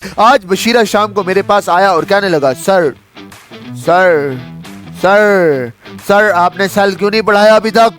आज बशीरा शाम को मेरे पास आया और कहने लगा, सर सर सर सर आपने सेल क्यों नहीं पढ़ाया अभी तक,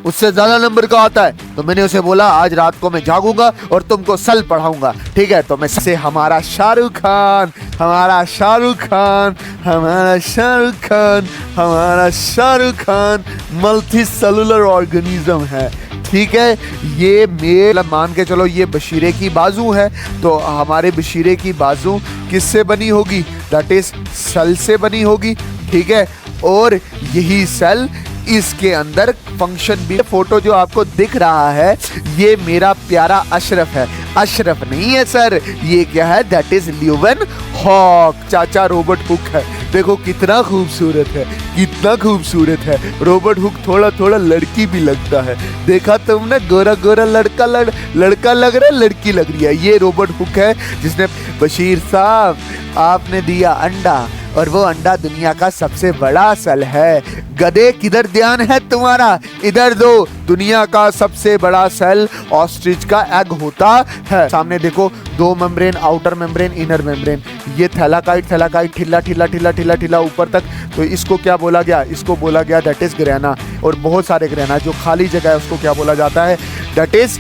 उससे ज्यादा नंबर का आता है। तो मैंने उसे बोला, आज रात को मैं जागूंगा और तुमको सल पढ़ाऊंगा, ठीक है। तो मैं से हमारा शाहरुख खान, हमारा शाहरुख खान, हमारा शाहरुख खान, हमारा Shahrukh Khan multi cellular organism है, ठीक है। ये मेल मान के चलो, ये बशीरे की बाजू है, तो हमारे बशीरे की बाजू किससे बनी होगी, दैट इज सेल से बनी होगी, ठीक है। और यही सेल इसके अंदर फंक्शन भी। फोटो जो आपको दिख रहा है ये मेरा प्यारा अशरफ है, अशरफ नहीं है सर, ये क्या है, दैट इज ल्यूवन हॉक, चाचा रॉबर्ट हुक है। देखो कितना खूबसूरत है, कितना खूबसूरत है। रॉबर्ट हुक थोड़ा थोड़ा लड़की भी लगता है, देखा तुमने, गोरा गोरा लड़का लड़का लग रहा है, लड़की लग रही है। ये रॉबर्ट हुक है जिसने, बशीर साहब आपने दिया अंडा और वो अंडा दुनिया का सबसे बड़ा सेल है। गधे किधर ध्यान है तुम्हारा, इधर दो। दुनिया का सबसे बड़ा सेल ऑस्ट्रिच का एग होता है। सामने देखो, दो membrane, outer membrane, inner membrane. ये थैलाकाइड, थैलाकाइड, ठिल्ला ठिल्ला ठिल्ला ठिल्ला ठिल्ला ऊपर तक। तो इसको क्या बोला गया, इसको बोला गया दैट इज ग्रेना। और बहुत सारे ग्रेना, जो खाली जगह है उसको क्या बोला जाता है, that is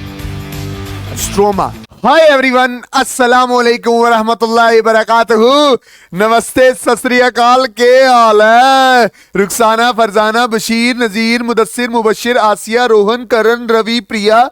stroma. Hi everyone, अस्सलाम वालेकुम व रहमतुल्लाहि व बरकातहू। नमस्ते, सत श्री अकाल, के हाल है। रुखसाना, फरजाना, बशीर, नजीर, मुदस्सिर, मुबशिर, आसिया, रोहन, करण, रवि, प्रिया,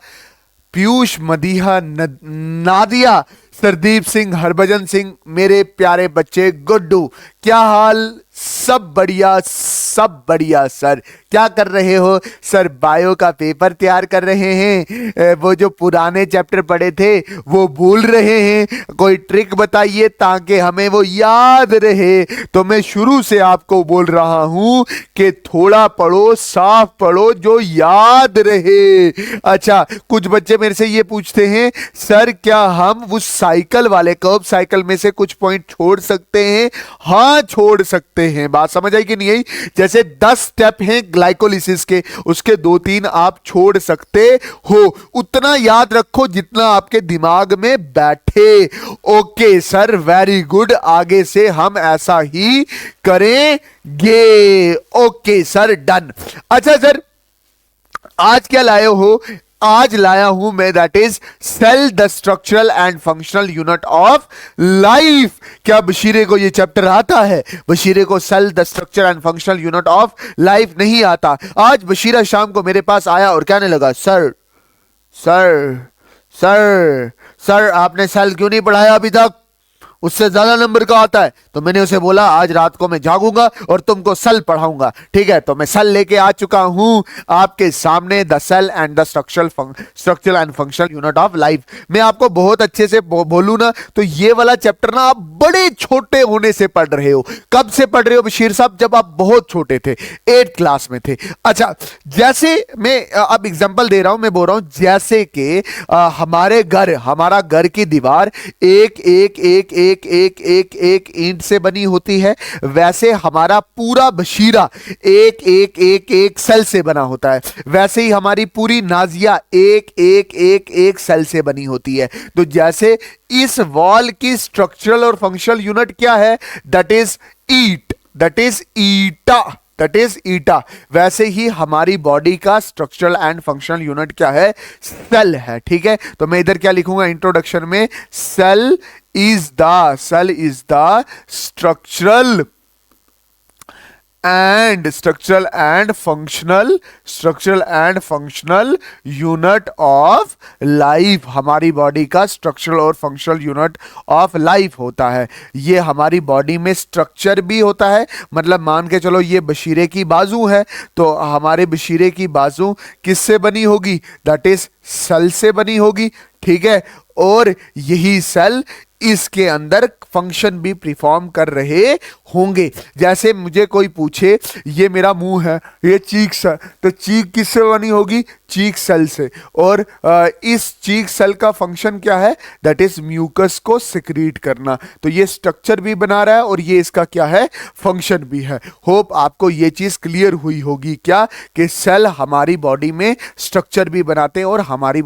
पीयूष, मदीहा, नादिया, सरदीप सिंह, हरभजन सिंह, मेरे प्यारे बच्चे गुड्डू, क्या हाल, सब बढ़िया, सब बढ़िया। सर क्या कर रहे हो, सर बायो का पेपर तैयार कर रहे हैं, वो जो पुराने चैप्टर पढ़े थे वो भूल रहे हैं, कोई ट्रिक बताइए ताकि हमें वो याद रहे। तो मैं शुरू से आपको बोल रहा हूं कि थोड़ा पढ़ो, साफ पढ़ो, जो याद रहे। अच्छा, कुछ बच्चे मेरे से ये पूछते हैं, सर क्या हम उस साइकिल वाले कर्व साइकिल में से कुछ पॉइंट छोड़ सकते हैं? हाँ छोड़ सकते हैं। बात समझ आई कि नहीं आई? जैसे 10 स्टेप हैं ग्लाइकोलिसिस के, उसके 2-3 आप छोड़ सकते हो। उतना याद रखो जितना आपके दिमाग में बैठे। ओके सर, वेरी गुड, आगे से हम ऐसा ही करेंगे। Okay sir, done. अच्छा सर, आज क्या लाए हो? आज लाया हूं मैं, that is cell the structural and functional unit of life. क्या बशीरे को ये चैप्टर आता है? बशीरे को cell the structure and functional unit of life नहीं आता। आज बशीरा शाम को मेरे पास आया और कहने लगा, सर सर सर सर आपने सेल क्यों नहीं पढ़ाया अभी तक, उससे ज्यादा नंबर का आता है। तो मैंने उसे बोला, आज रात को मैं जागूंगा और तुमको सेल पढ़ाऊंगा, ठीक है। तो मैं सेल लेके आ चुका हूं आपके सामने, the cell and the structural and functional unit of life. मैं आपको बहुत अच्छे से बोलूं ना, तो ये वाला चैप्टर ना आप बड़े छोटे होने से पढ़ रहे हो। कब से पढ़ रहे हो बशीर साहब? जब आप बहुत छोटे थे, 8th क्लास में थे। अच्छा, जैसे मैं अब एग्जांपल दे रहा हूं, मैं बोल रहा हूं जैसे कि हमारा घर की दीवार एक एक एक एक एक एक एक ईंट से बनी होती है, वैसे हमारा पूरा बशीरा एक एक एक एक सेल से बना होता है। वैसे ही हमारी पूरी नाजिया एक एक एक एक सेल से बनी होती है। तो जैसे इस वॉल की स्ट्रक्चरल और फंक्शनल यूनिट क्या है, that is eat, that is eta, that is eta. वैसे ही हमारी बॉडी का स्ट्रक्चरल एंड फंक्शनल यूनिट क्या है, सेल है, ठीक है। तो मैं इधर क्या लिखूंगा इंट्रोडक्शन में, cell is the structural and functional unit of life. हमारी बॉडी का स्ट्रक्चरल और फंक्शनल यूनिट ऑफ लाइफ होता है। ये हमारी बॉडी में स्ट्रक्चर भी होता है, मतलब मान के चलो ये बशीरे की बाजू है, तो हमारे बशीरे की बाजू किससे बनी होगी, दैट इज सेल से बनी होगी, ठीक है। और यही सेल इसके अंदर फंक्शन भी परफॉर्म कर रहे होंगे। जैसे मुझे कोई पूछे, ये मेरा मुंह है, ये चीक्स है, तो चीक किससे बनी होगी, चीक सेल से। और इस चीक सेल का फंक्शन क्या है, दैट इज म्यूकस को सिक्रीट करना। तो ये स्ट्रक्चर भी बना रहा है और ये इसका क्या है, फंक्शन भी है। होप आपको ये चीज क्लियर हुई होगी क्या, कि सेल हमारी बॉडी में स्ट्रक्चर भी बनाते हैं और हमारी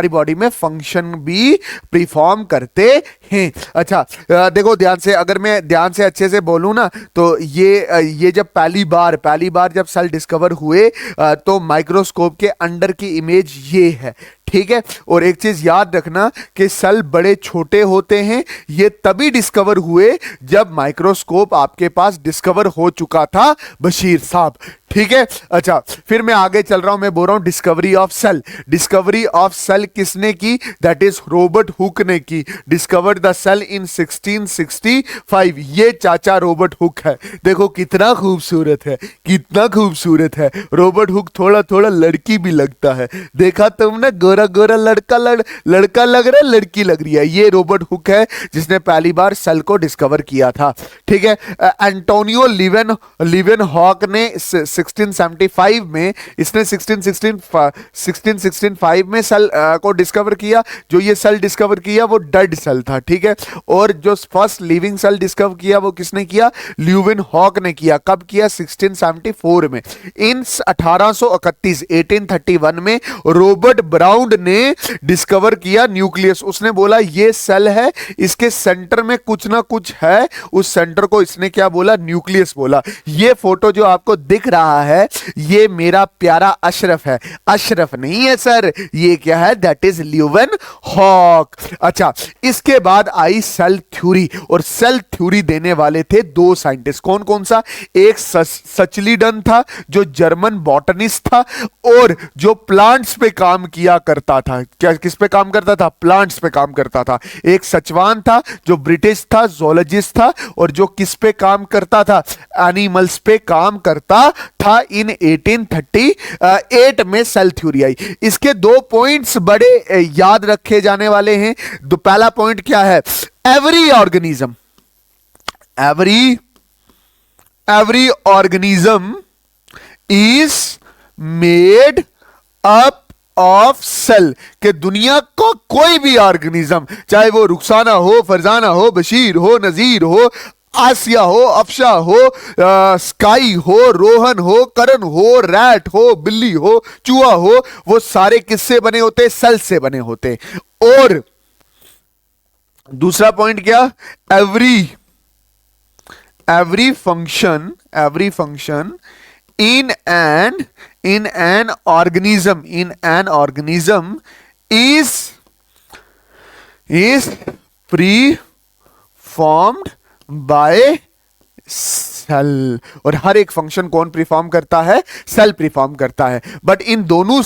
बॉडी में फंक्शन भी परफॉर्म परफॉर्म करते हैं। अच्छा देखो ध्यान से, अगर मैं ध्यान से अच्छे से बोलूं ना तो ये जब पहली बार जब सेल डिस्कवर हुए तो माइक्रोस्कोप के अंडर की इमेज ये है, ठीक है। और एक चीज याद रखना कि सेल बड़े छोटे होते हैं, ये तभी डिस्कवर हुए जब माइक्रोस्कोप आपके पास डिस्कवर हो चुका था बशीर साहब, ठीक है। अच्छा फिर मैं आगे चल रहा हूं, मैं बोल रहा हूं discovery of cell. Discovery of cell किसने की? दैट इज रॉबर्ट हुक ने की। Discovered the cell in 1665। ये चाचा रॉबर्ट हुक है। देखो कितना खूबसूरत है, कितना खूबसूरत है। रॉबर्ट हुक थोड़ा थोड़ा लड़की भी लगता है, देखा तुमने, गोरा गोरा लड़का लड़का लग रहा है, लड़की लग रही है। ये रॉबर्ट हुक है जिसने पहली बार सेल को डिस्कवर किया था, ठीक है। एंटोनियो लिवन हॉक ने 1675 में, इसने 1665 में सेल को डिस्कवर किया। जो ये सेल डिस्कवर किया वो डेड सेल था, ठीक है। और जो फर्स्ट लिविंग सेल डिस्कवर किया वो किसने किया? ल्यूविन हॉक ने किया। कब किया? 1674 में। इन 1831 में रॉबर्ट ब्राउन ने डिस्कवर किया न्यूक्लियस। उसने बोला ये सेल है, इसके सेंटर में कुछ ना कुछ है, उस सेंटर को इसने क्या बोला? न्यूक्लियस बोला। ये फोटो जो आपको दिख रहा है ये मेरा प्यारा अशरफ है। अशरफ नहीं है सर, ये क्या है? That is Leeuwenhoek. अच्छा इसके बाद आई सेल थ्योरी, और सेल थ्योरी देने वाले थे दो साइंटिस्ट। कौन कौन सा? एक सचलीडन था जो जर्मन बॉटनिस्ट था और जो प्लांट्स पे काम किया करता था। क्या किस पे काम करता था? प्लांट्स पे काम करता था। एक सचवान था जो ब्रिटिश था, जोलॉजिस्ट था, और जो किस पे काम करता था? एनिमल्स पे काम करता था। इन 1838 में सेल थ्योरी आई। इसके दो पॉइंट्स बड़े याद रखे जाने वाले हैं। तो पहला पॉइंट क्या है? Every organism is made up of cell. के दुनिया का कोई भी ऑर्गेनिज्म, चाहे वो रुखसाना हो, फरजाना हो, बशीर हो, नजीर हो, आसिया हो, अफशा हो, स्काई हो, रोहन हो, करण हो, रैट हो, बिल्ली हो, चूहा हो, वो सारे किससे बने होते? सेल से बने होते। और दूसरा पॉइंट क्या? Every function in an organism is performed by cell. और हर एक फंक्शन कौन परफॉर्म करता है? सेल परफॉर्म करता है। बट इन दोनों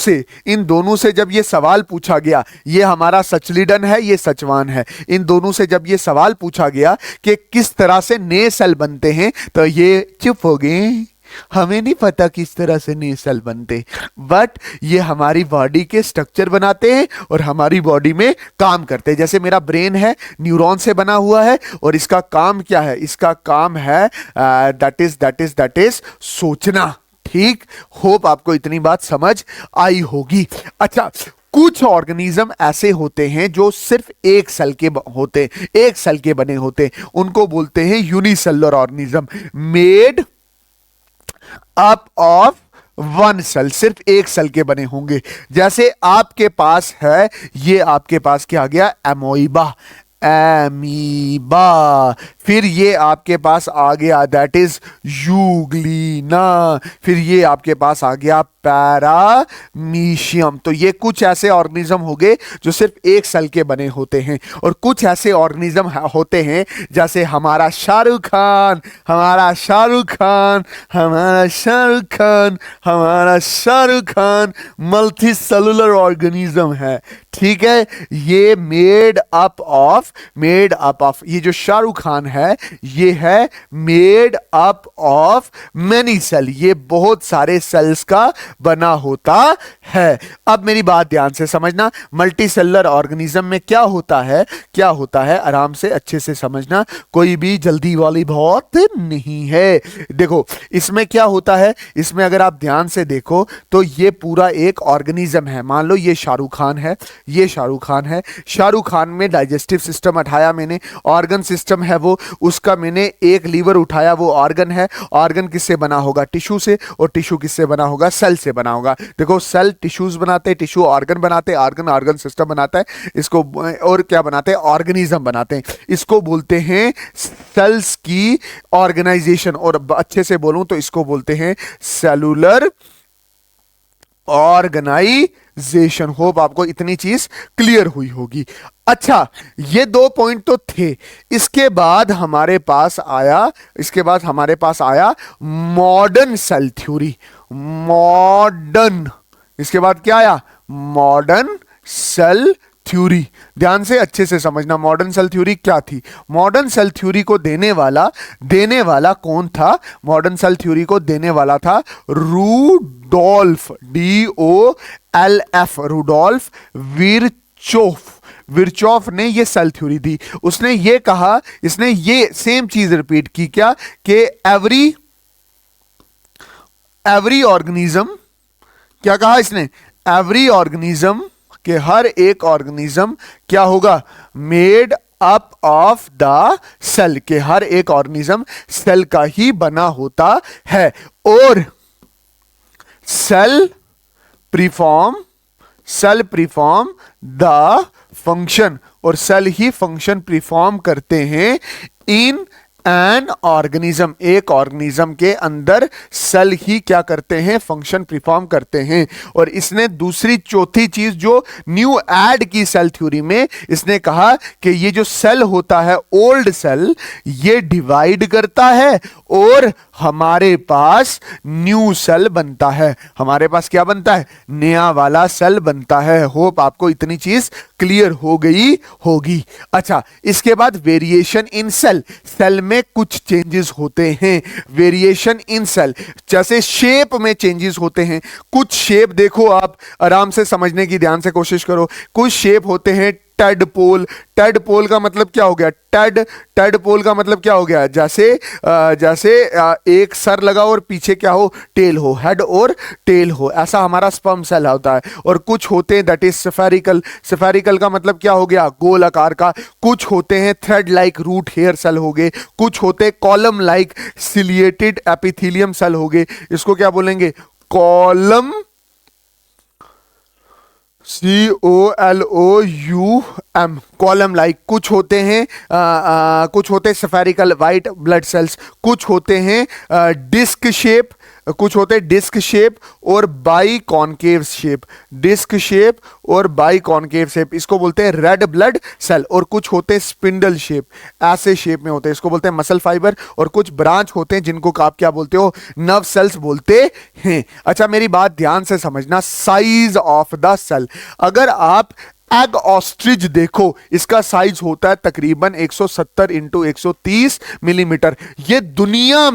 से जब ये सवाल पूछा गया, ये हमारा सचलीडन है, ये सचवान है, इन दोनों से जब ये सवाल पूछा गया कि किस तरह से नए सेल बनते हैं, तो ये चुप हो गए। हमें नहीं पता किस तरह से नए सेल बनते, बट ये हमारी बॉडी के स्ट्रक्चर बनाते हैं और हमारी बॉडी में काम करते हैं। जैसे मेरा ब्रेन है, न्यूरॉन से बना हुआ है, और इसका काम क्या है? इसका काम है दैट इज सोचना। ठीक, होप आपको इतनी बात समझ आई होगी। अच्छा, कुछ ऑर्गेनिज्म ऐसे होते हैं जो सिर्फ एक सेल के बने होते, उनको बोलते हैं unicellular organism, made up of one cell. सिर्फ एक सेल के बने होंगे। जैसे आपके पास है, ये आपके पास क्या आ गया? एमीबा। फिर ये आपके पास आ गया दैट इज यूग्लिना। फिर ये आपके पास आ गया पैरामीशियम। तो ये कुछ ऐसे ऑर्गेनिज्म हो गए जो सिर्फ एक सेल के बने होते हैं। और कुछ ऐसे ऑर्गेनिज्म होते हैं जैसे हमारा Shahrukh Khan multi cellular organism है। ठीक है, ये मेड अप ऑफ ये जो शाहरुख खान है ये है made up of many cell. ये बहुत सारे सेल्स का बना होता है। अब मेरी बात ध्यान से समझना, मल्टी सेलुलर ऑर्गेनिज्म में क्या होता है आराम से अच्छे से समझना, कोई भी जल्दी वाली बात नहीं है। देखो इसमें क्या होता है, इसमें अगर आप ध्यान से देखो तो ये पूरा एक ऑर्गेनिज्म है। मान लो ये शाहरुख खान है, शाहरुख खान में डाइजेस्टिव सिस्टम उठाया मैंने, ऑर्गन सिस्टम है वो, उसका मैंने एक लीवर उठाया, वो ऑर्गन है। ऑर्गन किससे बना होगा? टिश्यू से। और टिश्यू किससे बना होगा? सेल से बना होगा। देखो सेल टिश्यूज बनाते हैं, टिश्यू ऑर्गन बनाते हैं, ऑर्गन ऑर्गन सिस्टम बनाता है, इसको और क्या बनाते हैं, ऑर्गेनिज्म बनाते हैं। इसको बोलते हैं सेल्स की ऑर्गेनाइजेशन, और अच्छे से बोलूं तो इसको बोलते हैं सेलुलर ऑर्गेनाइजेशन। होप आपको इतनी चीज क्लियर हुई होगी। अच्छा, ये 2 पॉइंट तो थे। इसके बाद हमारे पास आया मॉडर्न सेल थ्योरी। मॉडर्न, इसके बाद क्या आया, मॉडर्न सेल थ्योरी। ध्यान से अच्छे से समझना मॉडर्न सेल थ्योरी क्या थी। मॉडर्न सेल थ्योरी को देने वाला कौन था? मॉडर्न सेल थ्योरी को देने वाला था रूडोल्फ, DOLF, रूडोल्फ विर्चोफ ने ये सेल थ्योरी दी। उसने ये कहा, इसने ये सेम चीज रिपीट की, क्या कि एवरी ऑर्गेनिज्म, क्या कहा इसने, एवरी ऑर्गेनिज्म, कि हर एक ऑर्गेनिज्म क्या होगा, made up of the cell, के हर एक ऑर्गेनिज्म सेल का ही बना होता है, और सेल प्रीफॉर्म द फंक्शन, और सेल ही फंक्शन प्रीफॉर्म करते हैं इन एन ऑर्गेनिज्म, एक ऑर्गेनिज्म के अंदर सेल ही क्या करते हैं, फंक्शन परफॉर्म करते हैं। और इसने दूसरी चौथी चीज जो न्यू ऐड की सेल थ्योरी में, इसने कहा कि ये जो सेल होता है, ओल्ड सेल, ये डिवाइड करता है और हमारे पास न्यू सेल बनता है। हमारे पास क्या बनता है, नया वाला सेल बनता है। होप आपको इतनी चीज क्लियर हो गई होगी। अच्छा, इसके बाद वेरिएशन इन सेल, सेल में कुछ चेंजेस होते हैं। वेरिएशन इन सेल, जैसे शेप में चेंजेस होते हैं। कुछ शेप देखो, आप आराम से समझने की ध्यान से कोशिश करो। कुछ शेप होते हैं टेडपोल। टेडपोल का मतलब क्या हो गया, टेडपोल का मतलब क्या हो गया, जैसे एक सर लगा और पीछे क्या हो, टेल हो, हेड और टेल हो, ऐसा हमारा स्पर्म सेल होता है। और कुछ होते हैं दैट इज स्फेरिकल। स्फेरिकल का मतलब क्या हो गया, गोल आकार का। कुछ होते हैं thread like root hair cell हो गए। कुछ होते हैं column like ciliated epithelium cell हो गए। इसको क्या बोलेंगे, कॉलम, COLOUM, कॉलम लाइक। कुछ होते हैं स्फेरिकल वाइट ब्लड सेल्स। कुछ होते हैं डिस्क शेप, कुछ होते हैं डिस्क शेप और biconcave shape. Disc shape और बाई कॉनकेव शेप, इसको बोलते हैं रेड ब्लड सेल। और कुछ होते हैं स्पिंडल शेप, ऐसे शेप में होते हैं, इसको बोलते हैं मसल फाइबर। और कुछ ब्रांच होते हैं जिनको आप क्या बोलते हो, नर्व सेल्स बोलते हैं। अच्छा, मेरी बात ध्यान से समझना, साइज ऑफ द सेल। अगर आप एग ऑस्ट्रिच देखो, इसका साइज होता है तकरीबन 170 इंटू 130 मिलीमीटर। ये दुनिया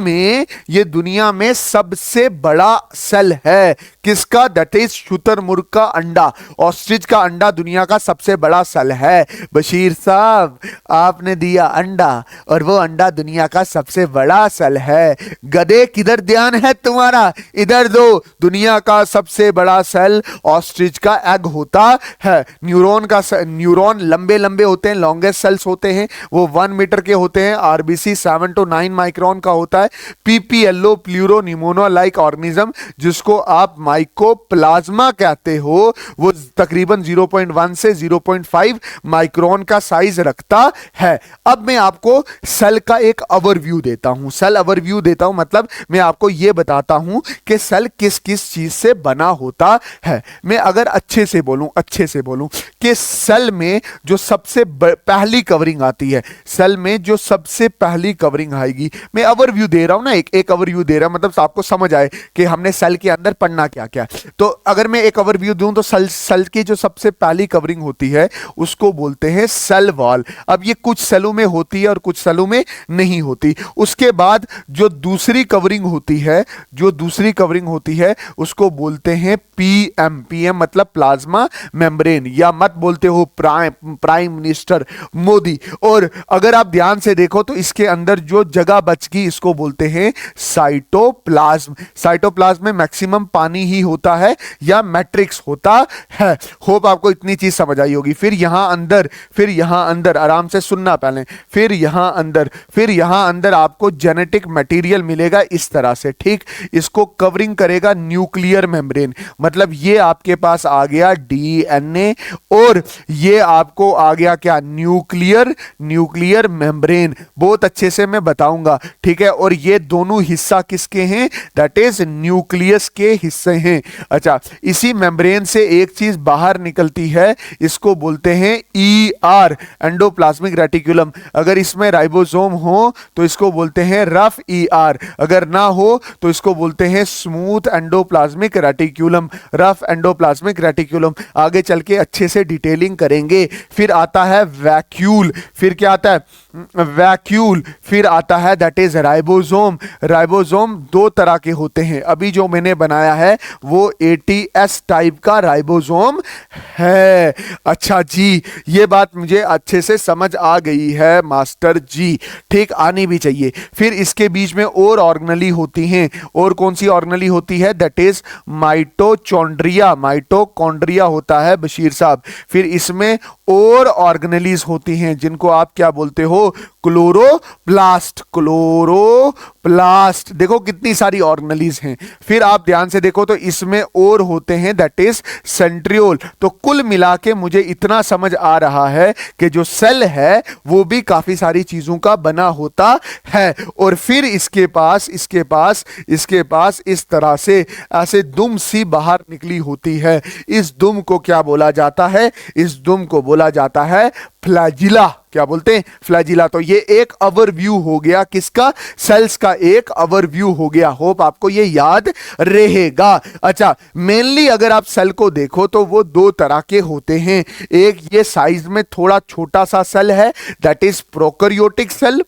में सबसे बड़ा सेल है। किसका, दैट इज शुतुरमुर्ग का अंडा। ऑस्ट्रिच का अंडा दुनिया का सबसे बड़ा सेल है। बशीर साहब, आपने दिया अंडा और वो अंडा दुनिया का सबसे बड़ा सेल है। गधे, किधर ध्यान है तुम्हारा, इधर दो। दुनिया का सबसे बड़ा सेल ऑस्ट्रिच का एग होता है। न्यूरॉन लंबे लंबे होते हैं, लॉन्गेस्ट सेल्स होते हैं, वो 1 मीटर के होते हैं। आरबीसी 7 to 9 माइक्रोन का होता है। पीपीएलओ, प्लूरो न्यूमोना लाइक ऑर्गेनिज्म, जिसको आप माइकोप्लाज्मा कहते हो, वो तकरीबन 0.1 से 0.5 माइक्रोन का साइज रखता है। अब मैं आपको सेल का एक ओवरव्यू देता हूं। सेल ओवरव्यू देता हूं मतलब मैं आपको यह बताता हूं कि सेल किस किस चीज से बना होता है। मैं अगर अच्छे से बोलूं कि सेल में जो सबसे पहली कवरिंग आती है, सेल में जो सबसे पहली कवरिंग आएगी, मैं ओवरव्यू दे रहा हूं ना, एक ओवरव्यू दे रहा हूं, मतलब आपको समझ आए कि हमने सेल के अंदर पढ़ना क्या क्या। तो अगर मैं एक ओवरव्यू दूं तो सेल की जो सबसे पहली कवरिंग होती है उसको बोलते हैं सेल वॉल। अब ये कुछ सेलों में होती है और कुछ सेलों में नहीं होती। उसके बाद जो दूसरी कवरिंग होती है उसको बोलते हैं पीएम। मतलब प्लाज्मा मेम्ब्रेन, या मत बोलते हो प्राइम मिनिस्टर मोदी। और अगर आप ध्यान से देखो तो इसके अंदर जो जगह बच गई इसको बोलते हैं साइटोप्लाज्म। साइटोप्लाज्म में मैक्सिमम पानी ही होता है या मैट्रिक्स होता है। होप आपको इतनी चीज समझ आई होगी। फिर यहां अंदर आराम से सुनना पहले, फिर यहां अंदर आपको जेनेटिक मटेरियल मिलेगा इस तरह से, ठीक। इसको कवरिंग करेगा न्यूक्लियर मेम्ब्रेन, मतलब ये आपके पास आ गया डीएनए और ये आपको आ गया क्या, न्यूक्लियर मेम्ब्रेन। बहुत अच्छे से मैं बताऊंगा, ठीक है। और ये दोनों हिस्सा किसके हैं, दैट इज न्यूक्लियस के हिस्से हैं। अच्छा, इसी मेम्ब्रेन से एक चीज बाहर निकलती है, इसको बोलते हैं ईआर, एंडोप्लाज्मिक रेटिकुलम। अगर इसमें राइबोसोम हो तो इसको बोलते हैं रफ ईआर, अगर ना हो तो इसको बोलते हैं smooth endoplasmic reticulum, rough endoplasmic reticulum. आगे चल के अच्छे से डिटेलिंग करेंगे। फिर आता है वैक्यूल, फिर क्या आता है, वैक्यूल। फिर आता है दैट इज राइबोसोम। राइबोसोम दो तरह के होते हैं, अभी जो मैंने बनाया है वो एटीएस टाइप का राइबोसोम है। अच्छा जी, ये बात मुझे अच्छे से समझ आ गई है मास्टर जी, ठीक, आनी भी चाहिए। फिर इसके बीच में और ऑर्गेनेली होती हैं, और कौन सी ऑर्गेनेली होती है, दैट इज माइटोचॉन्ड्रिया। माइटोकॉन्ड्रिया होता है बशीर साहब। फिर इसमें और ऑर्गेनेलीज होती हैं जिनको आप क्या बोलते हो, क्लोरोप्लास्ट। क्लोरोप्लास्ट, देखो कितनी सारी ऑर्गेनेलीज हैं। फिर आप ध्यान से देखो तो इसमें और होते हैं दैट इज सेंट्रियोल। तो कुल मिला के मुझे इतना समझ आ रहा है कि जो सेल है वो भी काफी सारी चीजों का बना होता है। और फिर इसके पास इस तरह से ऐसे दुम सी बाहर निकली होती है। इस दुम को क्या बोला जाता है, इस दुम को बोला जाता है फ्लैजिला। क्या बोलते हैं, फ्लैजिला। तो ये एक ओवरव्यू हो गया किसका, सेल्स का एक ओवरव्यू हो गया। होप आपको ये याद रहेगा। अच्छा, मेनली अगर आप सेल को देखो तो वो दो तरह के होते हैं। एक ये साइज में थोड़ा छोटा सा सेल है, दैट इज प्रोकैरियोटिक सेल।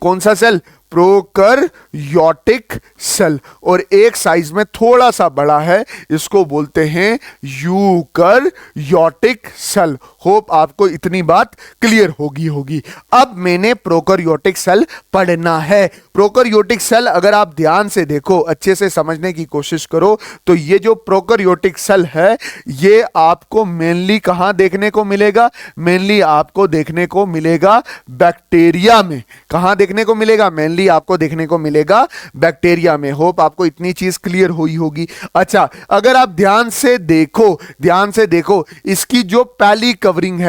कौन सा सेल, प्रोकैरियोटिक सेल। और एक साइज में थोड़ा सा बड़ा है, इसको बोलते हैं यूकैरियोटिक सेल। होप आपको इतनी बात क्लियर होगी। अब मैंने प्रोकैरियोटिक सेल पढ़ना है। प्रोकैरियोटिक सेल अगर आप ध्यान से देखो, अच्छे से समझने की कोशिश करो, तो ये जो प्रोकैरियोटिक सेल है ये आपको मेनली कहां देखने को मिलेगा, मेनली आपको देखने को मिलेगा बैक्टीरिया में। कहां देखने को मिलेगा, मेनली आपको देखने को मिलेगा बैक्टीरिया में। होप आपको इतनी चीज क्लियर हुई होगी। अच्छा, अगर आप ध्यान से देखो इसकी जो पहली कवरिंग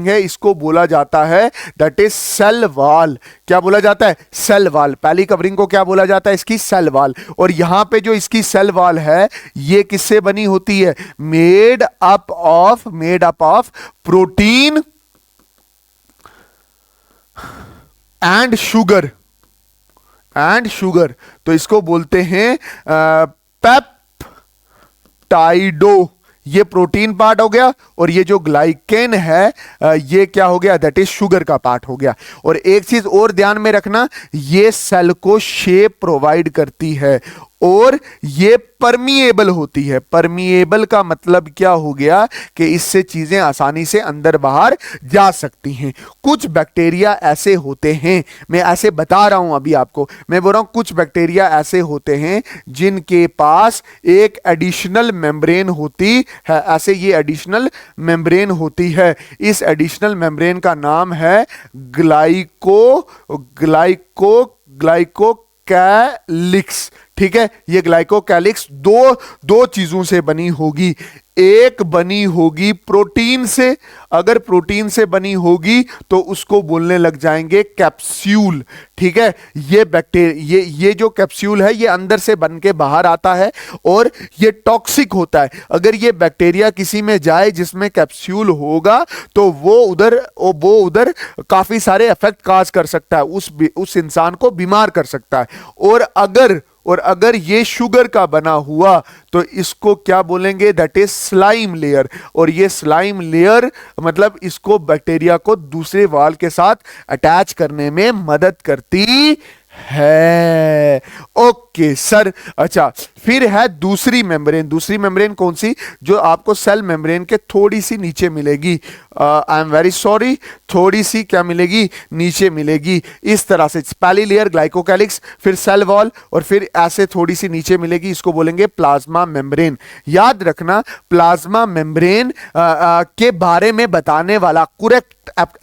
है, इसको बोला जाता है दैट इज सेल वॉल। क्या बोला जाता है, सेल वॉल। पहली कवरिंग को क्या बोला जाता है, इसकी सेल वॉल। और यहां पे जो इसकी सेल वॉल है ये किससे बनी होती है, made up of protein and sugar. तो इसको बोलते हैं पेप्टाइडो। ये प्रोटीन पार्ट हो गया, और ये जो ग्लाइकेन है ये क्या हो गया, दैट इज शुगर का पार्ट हो गया। और एक चीज और ध्यान में रखना, ये सेल को शेप प्रोवाइड करती है और ये परमिएबल होती है। परमिएबल का मतलब क्या हो गया कि इससे चीजें आसानी से अंदर बाहर जा सकती हैं। कुछ बैक्टीरिया ऐसे होते हैं, मैं ऐसे बता रहा हूं अभी आपको, मैं बोल रहा हूं कुछ बैक्टीरिया ऐसे होते हैं जिनके पास एक एडिशनल मेम्ब्रेन होती है। ऐसे ये एडिशनल मेम्ब्रेन होती है। इस एडिशनल मेम्ब्रेन का नाम है ग्लाइकोकैलिक्स। ठीक है, ये ग्लाइकोकैलिक्स दो चीजों से बनी होगी। एक बनी होगी प्रोटीन से, अगर प्रोटीन से बनी होगी तो उसको बोलने लग जाएंगे कैप्सूल। ठीक है, ये बैक्टीरिया ये जो कैप्सूल है ये अंदर से बन के बाहर आता है और ये टॉक्सिक होता है। अगर ये बैक्टीरिया किसी में जाए जिसमें कैप्सूल होगा तो वो उधर काफी सारे इफेक्ट काज कर सकता है, उस इंसान को बीमार कर सकता है। और अगर ये शुगर का बना हुआ तो इसको क्या बोलेंगे, दैट इज स्लाइम लेयर। और ये स्लाइम लेयर मतलब इसको बैक्टीरिया को दूसरे वाल के साथ अटैच करने में मदद करती है। Okay, okay sir. अच्छा, फिर है दूसरी मेम्ब्रेन। दूसरी मेम्ब्रेन कौन सी? जो आपको सेल मेम्ब्रेन के थोड़ी सी नीचे मिलेगी। आई एम वेरी सॉरी, थोड़ी सी क्या मिलेगी? नीचे मिलेगी। इस तरह से पहली लेयर ग्लाइकोकैलिक्स, फिर सेल वॉल, और फिर ऐसे थोड़ी सी नीचे मिलेगी। इसको बोलेंगे प्लाज्मा मेम्ब्रेन। याद रखना, प्लाज्मा मेम्ब्रेन के बारे में बताने वाला करेक्ट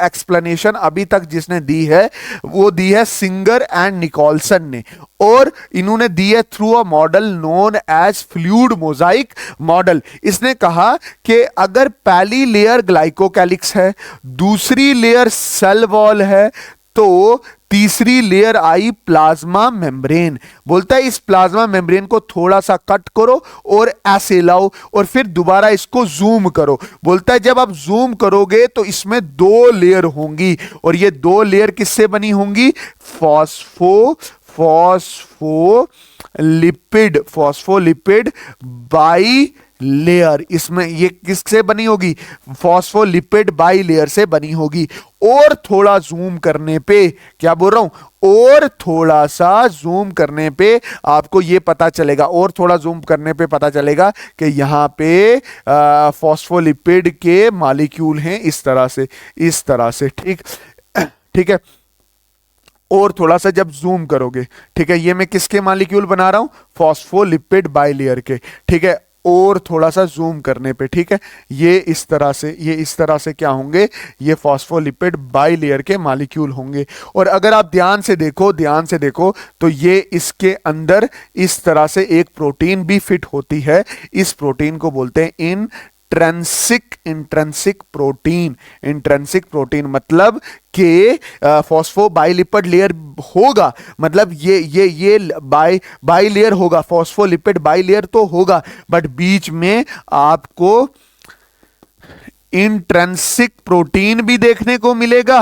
एक्सप्लेनेशन अभी तक जिसने दी है वो दी है सिंगर एंड निकोलसन ने, और इन्होंने दी है through a model known as fluid mosaic model. इसने कहा कि अगर पहली लेयर ग्लाइकोकैलिक्स है, दूसरी लेयर सेल वॉल है, तो तीसरी लेयर आई प्लाज्मा मेम्ब्रेन। बोलता है इस प्लाज्मा मेम्ब्रेन को थोड़ा सा कट करो और ऐसे लाओ, और फिर दोबारा इसको जूम करो। बोलता है जब आप जूम करोगे तो इसमें दो लेयर होंगी, और ये दो लेयर किससे बनी होंगी? Phospholipid by layer. इसमें ये किससे बनी होगी? फॉस्फोलिपिड बाई लेयर से बनी होगी। और थोड़ा जूम करने पे, क्या बोल रहा हूं, और थोड़ा सा जूम करने पे आपको ये पता चलेगा, और थोड़ा जूम करने पे पता चलेगा कि यहां पे फॉस्फोलिपिड के मॉलिक्यूल हैं इस तरह से। ठीक है। और थोड़ा सा जब जूम करोगे, ठीक है, ये मैं किसके मॉलिक्यूल बना रहा हूं? फॉस्फोलिपिड बाइलेयर के। ठीक है, और थोड़ा सा जूम करने पे, ठीक है, ये इस तरह से क्या होंगे? ये फॉस्फोलिपिड बाइलेयर के मॉलिक्यूल होंगे। और अगर आप ध्यान से देखो तो ये इसके अंदर इस तरह से एक प्रोटीन भी फिट होती है। इस प्रोटीन को बोलते हैं इंट्रिंसिक प्रोटीन। मतलब कि फॉस्फोबाइलिपिड लेयर होगा, मतलब ये बाइलेयर होगा, फॉस्फोलिपिड बाइलेयर तो होगा, बट बीच में आपको इंट्रिंसिक प्रोटीन भी देखने को मिलेगा,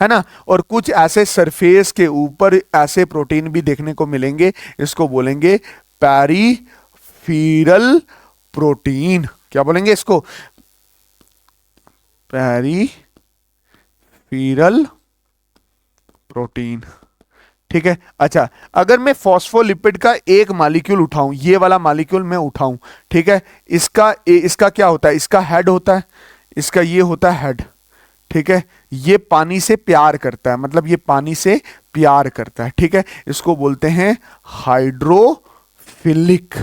है ना। और कुछ ऐसे सरफेस के ऊपर ऐसे प्रोटीन भी देखने को मिलेंगे। इसको बोलेंगे पेरिफेरल प्रोटीन। क्या बोलेंगे इसको? Peripheral protein. ठीक है। अच्छा, अगर मैं फॉस्फोलिपिड का एक मॉलिक्यूल उठाऊं, ये वाला मॉलिक्यूल मैं उठाऊं, ठीक है, इसका क्या होता है? इसका हेड होता है, इसका ये होता है हेड। ठीक है, ये पानी से प्यार करता है, मतलब ये पानी से प्यार करता है। ठीक है, इसको बोलते हैं हाइड्रोफिलिक।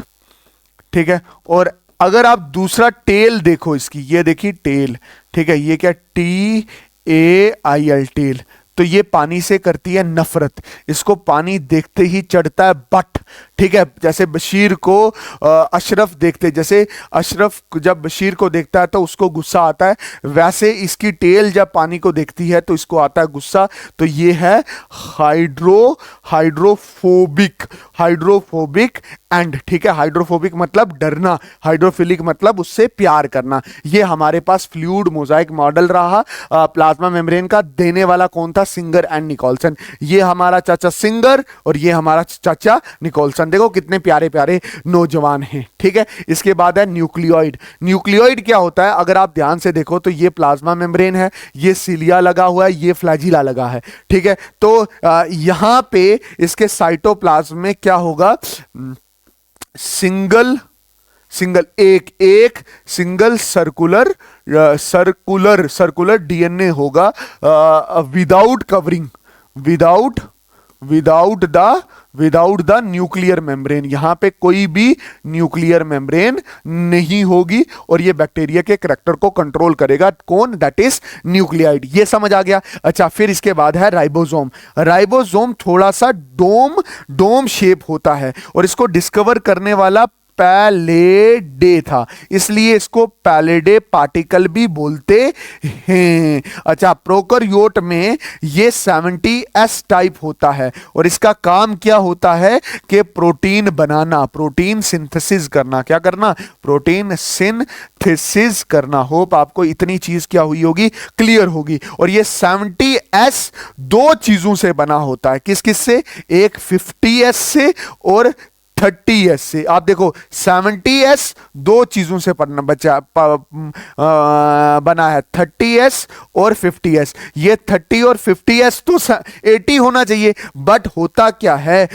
ठीक है, और अगर आप दूसरा टेल देखो इसकी, ये देखिए टेल, ठीक है, ये क्या? TAIL tail. तो ये पानी से करती है नफरत, इसको पानी देखते ही चढ़ता है बट। ठीक है, जैसे बशीर को अशरफ देखते, जैसे अशरफ जब बशीर को देखता है तो उसको गुस्सा आता है, वैसे इसकी टेल जब पानी को देखती है तो इसको आता है गुस्सा। तो ये है हाइड्रोफोबिक एंड। ठीक है, हाइड्रोफोबिक मतलब डरना, हाइड्रोफिलिक मतलब उससे प्यार करना। ये हमारे पास फ्लूइड मोजाइक मॉडल रहा प्लाज्मा मेम्ब्रेन का। देने वाला कौन था? Singer and Nicolson. ये हमारा चाचा सिंगर और ये हमारा चाचा निकोलसन। देखो कितने प्यारे प्यारे नौजवान हैं। ठीक है, इसके बाद है न्यूक्लियोइड। न्यूक्लियोइड क्या होता है? अगर आप ध्यान से देखो तो ये प्लाज्मा मेम्ब्रेन है, ये सिलिया लगा हुआ है, ये फ्लैजिला लगा है। ठीक है, तो यहां पे इसके साइटोप्लाज्म में क्या होगा? सिंगल सर्कुलर डीएनए होगा विदाउट द न्यूक्लियर मेम्ब्रेन। यहां पे कोई भी न्यूक्लियर मेम्ब्रेन नहीं होगी, और ये बैक्टीरिया के करैक्टर को कंट्रोल करेगा। कौन? That is nuclide. ये समझ आ गया। अच्छा, फिर इसके बाद है राइबोसोम। राइबोसोम थोड़ा सा डोम शेप होता है, और इसको डिस्कवर करने वाला पैलेडे था, इसलिए इसको पैलेडे पार्टिकल भी बोलते हैं। अच्छा, प्रोकैरियोट में ये 70S टाइप होता है, और इसका काम क्या होता है कि प्रोटीन बनाना, प्रोटीन सिंथेसिस करना। क्या करना? प्रोटीन सिंथेसिस करना। होप आपको इतनी चीज क्या हुई होगी? क्लियर होगी। और ये 70S दो चीजों से बना होता है। किस किस से? एक 50S से और 30s से। आप देखो 70s दो चीजों से बना है, 30s और 50s। ये 30 और 50s तो 80 होना चाहिए, बट होता क्या है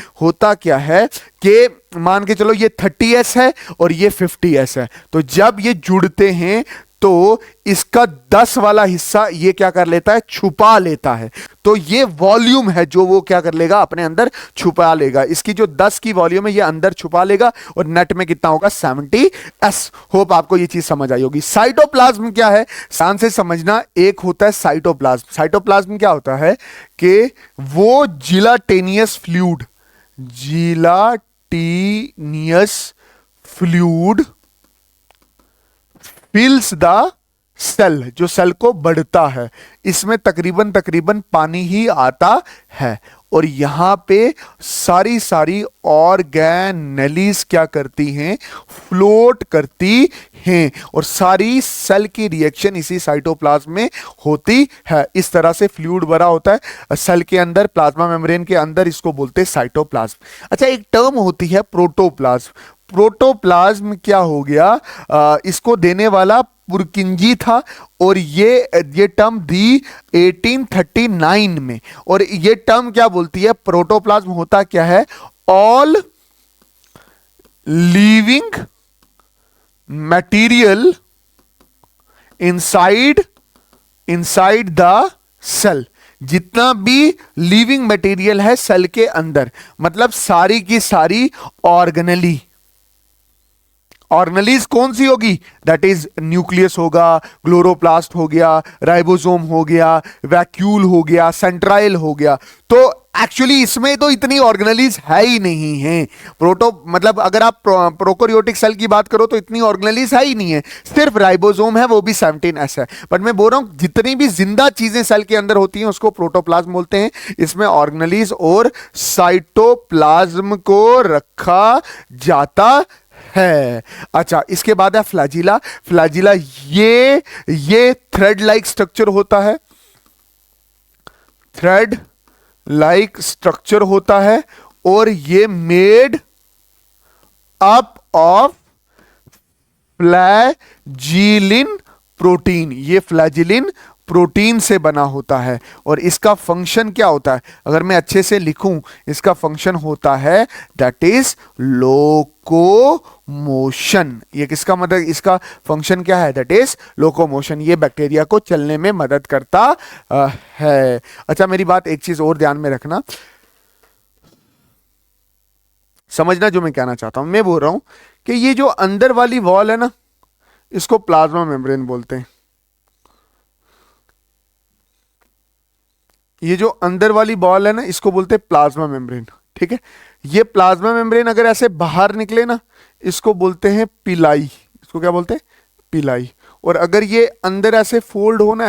कि मान के चलो ये 30s है और ये 50s है, तो जब ये जुड़ते हैं तो इसका 10 वाला हिस्सा ये क्या कर लेता है, छुपा लेता है। तो ये वॉल्यूम है जो वो क्या कर लेगा, अपने अंदर छुपा लेगा। इसकी जो 10 की वॉल्यूम है ये अंदर छुपा लेगा, और नेट में कितना होगा, 70s। होप आपको ये चीज समझ आई होगी। साइटोप्लाज्म क्या है, ध्यान से समझना। एक होता है साइटोप्लाज्म। साइटोप्लाज्म क्या होता है कि वो जिलाटेनियस फ्लूइड फिल्स द सेल, जो सेल को बढ़ता है। इसमें तकरीबन पानी ही आता है, और यहां पे सारी ऑर्गेनेलीज क्या करती हैं, फ्लोट करती हैं, और सारी सेल की रिएक्शन इसी साइटोप्लाज्म में होती है। इस तरह से फ्लूइड भरा होता है सेल के अंदर, प्लाज्मा मेम्ब्रेन के अंदर। इसको बोलते हैं साइटोप्लाज्म। अच्छा, एक टर्म होती है प्रोटोप्लाज्म। प्रोटोप्लाज्म क्या हो गया, इसको देने वाला पुरकिंजी था, और ये टर्म दी 1839 में। और ये टर्म क्या बोलती है, प्रोटोप्लाज्म होता क्या है, all living material inside the cell. जितना भी लिविंग मटेरियल है सेल के अंदर, मतलब सारी की सारी ऑर्गेनेलीज कौन सी होगी, दैट इज न्यूक्लियस होगा, क्लोरोप्लास्ट हो गया, राइबोसोम हो गया, वैक्यूल हो गया, सेंट्राइल हो गया। तो एक्चुअली इसमें तो इतनी ऑर्गेनेलीज है ही नहीं है। मतलब अगर आप प्रोकैरियोटिक सेल की बात करो तो इतनी ऑर्गेनेलीज है ही नहीं है, सिर्फ राइबोसोम है, वो भी 17S है। बट मैं बोल रहा हूं जितनी भी जिंदा चीजें सेल के अंदर होती हैं उसको प्रोटोप्लाज्म बोलते हैं। इसमें ऑर्गेनेलीज और साइटोप्लाज्म को रखा जाता है। अच्छा, इसके बाद है फ्लैजिला। ये थ्रेड लाइक स्ट्रक्चर होता है, और ये made up of flagellin protein. ये फ्लैजिलिन प्रोटीन से बना होता है, और इसका फंक्शन क्या होता है, अगर मैं अच्छे से लिखूं, इसका फंक्शन होता है दैट इज लोकोमोशन। ये किसका मतलब, इसका फंक्शन क्या है, दैट इज लोकोमोशन। ये बैक्टीरिया को चलने में मदद करता है। अच्छा, मेरी बात एक चीज और ध्यान में रखना, समझना जो मैं कहना चाहता हूं। मैं बोल रहा हूं कि ये जो अंदर वाली वॉल है ना, इसको प्लाज्मा मेम्ब्रेन बोलते हैं। ये जो अंदर वाली बॉल है ना, इसको बोलते हैं प्लाज्मा मेम्ब्रेन। ठीक है, ये प्लाज्मा मेम्ब्रेन अगर ऐसे बाहर निकले ना, इसको बोलते हैं पिलाई। इसको क्या बोलते हैं, पिलाई। और अगर ये अंदर ऐसे फोल्ड हो ना,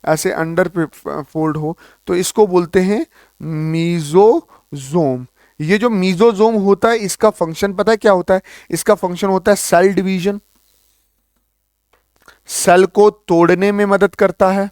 ऐसे अंडर पे फोल्ड हो, तो इसको बोलते हैं मीजोजोम। ये जो मीजोजोम होता है, इसका फंक्शन पता है क्या होता है, इसका फंक्शन होता है सेल डिवीजन, सेल को तोड़ने में मदद करता है,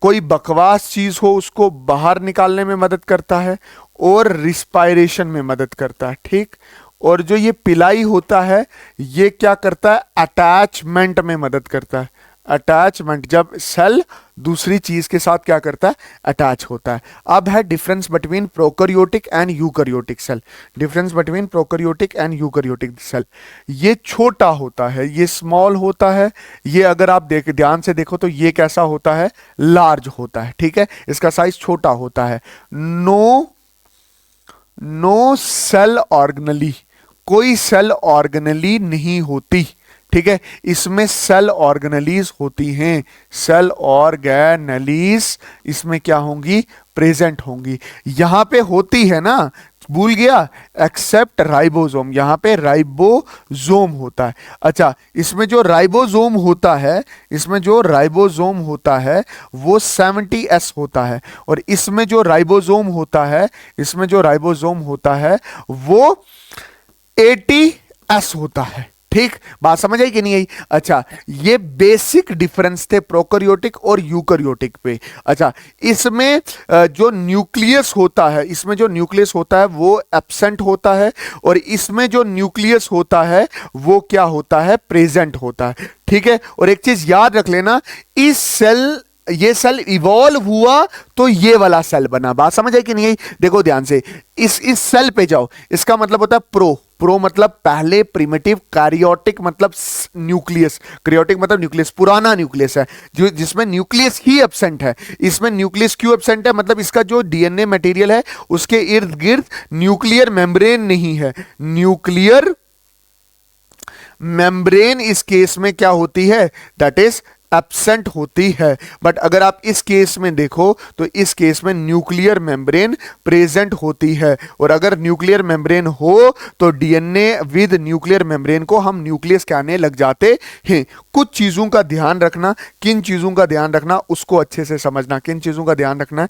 कोई बकवास चीज हो उसको बाहर निकालने में मदद करता है, और रिस्पायरेशन में मदद करता है। ठीक, और जो ये पिलाई होता है, ये क्या करता है, अटैचमेंट में मदद करता है। अटैचमेंट, जब सेल दूसरी चीज के साथ क्या करता है, अटैच होता है। अब है difference between prokaryotic and eukaryotic cell. Difference between prokaryotic and eukaryotic cell, ये छोटा होता है, ये स्मॉल होता है। ये अगर आप ध्यान से देखो तो ये कैसा होता है, लार्ज होता है। ठीक है, इसका साइज छोटा होता है। नो सेल ऑर्गेनेली, कोई सेल ऑर्गेनेली नहीं होती। ठीक है, इसमें सेल ऑर्गेनेलीज होती हैं। सेल ऑर्गेनेलीज इसमें क्या होंगी, प्रेजेंट होंगी। यहां पे होती है ना, भूल गया, एक्सेप्ट राइबोसोम। यहां पे राइबोसोम होता है। अच्छा, इसमें जो राइबोसोम होता है, वो 70S होता है, और इसमें जो राइबोसोम होता है वो 80S होता है। ठीक, बात समझ आई कि नहीं आई? अच्छा, ये बेसिक डिफरेंस थे प्रोकैरियोटिक और यूकैरियोटिक पे। अच्छा, इसमें जो न्यूक्लियस होता है, इसमें जो न्यूक्लियस होता है वो एब्सेंट होता है, और इसमें जो न्यूक्लियस होता है वो क्या होता है? प्रेजेंट होता है। ठीक है, और एक चीज याद रख लेना, ये सेल इवॉल्व हुआ तो ये वाला सेल बना। बात समझ आई कि नहीं आई? देखो ध्यान से, इस सेल पे जाओ, इसका मतलब होता है प्रो मतलब पहले प्रिमिटिव, कैरियोटिक मतलब न्यूक्लियस, कैरियोटिक मतलब न्यूक्लियस, पुराना न्यूक्लियस है जो जिसमें न्यूक्लियस ही एब्सेंट है। इसमें न्यूक्लियस क्यों एब्सेंट है? मतलब इसका जो डीएनए मटेरियल है उसके इर्द गिर्द न्यूक्लियर मेम्ब्रेन नहीं है। न्यूक्लियर मेम्ब्रेन इस केस में क्या होती है? दैट इज एब्सेंट होती है। बट अगर आप इस केस में देखो तो इस केस में न्यूक्लियर मेम्ब्रेन प्रेजेंट होती है, और अगर न्यूक्लियर मेम्ब्रेन हो तो डीएनए विद न्यूक्लियर मेम्ब्रेन को हम न्यूक्लियस कहने लग जाते हैं। कुछ चीजों का ध्यान रखना, किन चीजों का ध्यान रखना उसको अच्छे से समझना। किन चीजों का ध्यान रखना है?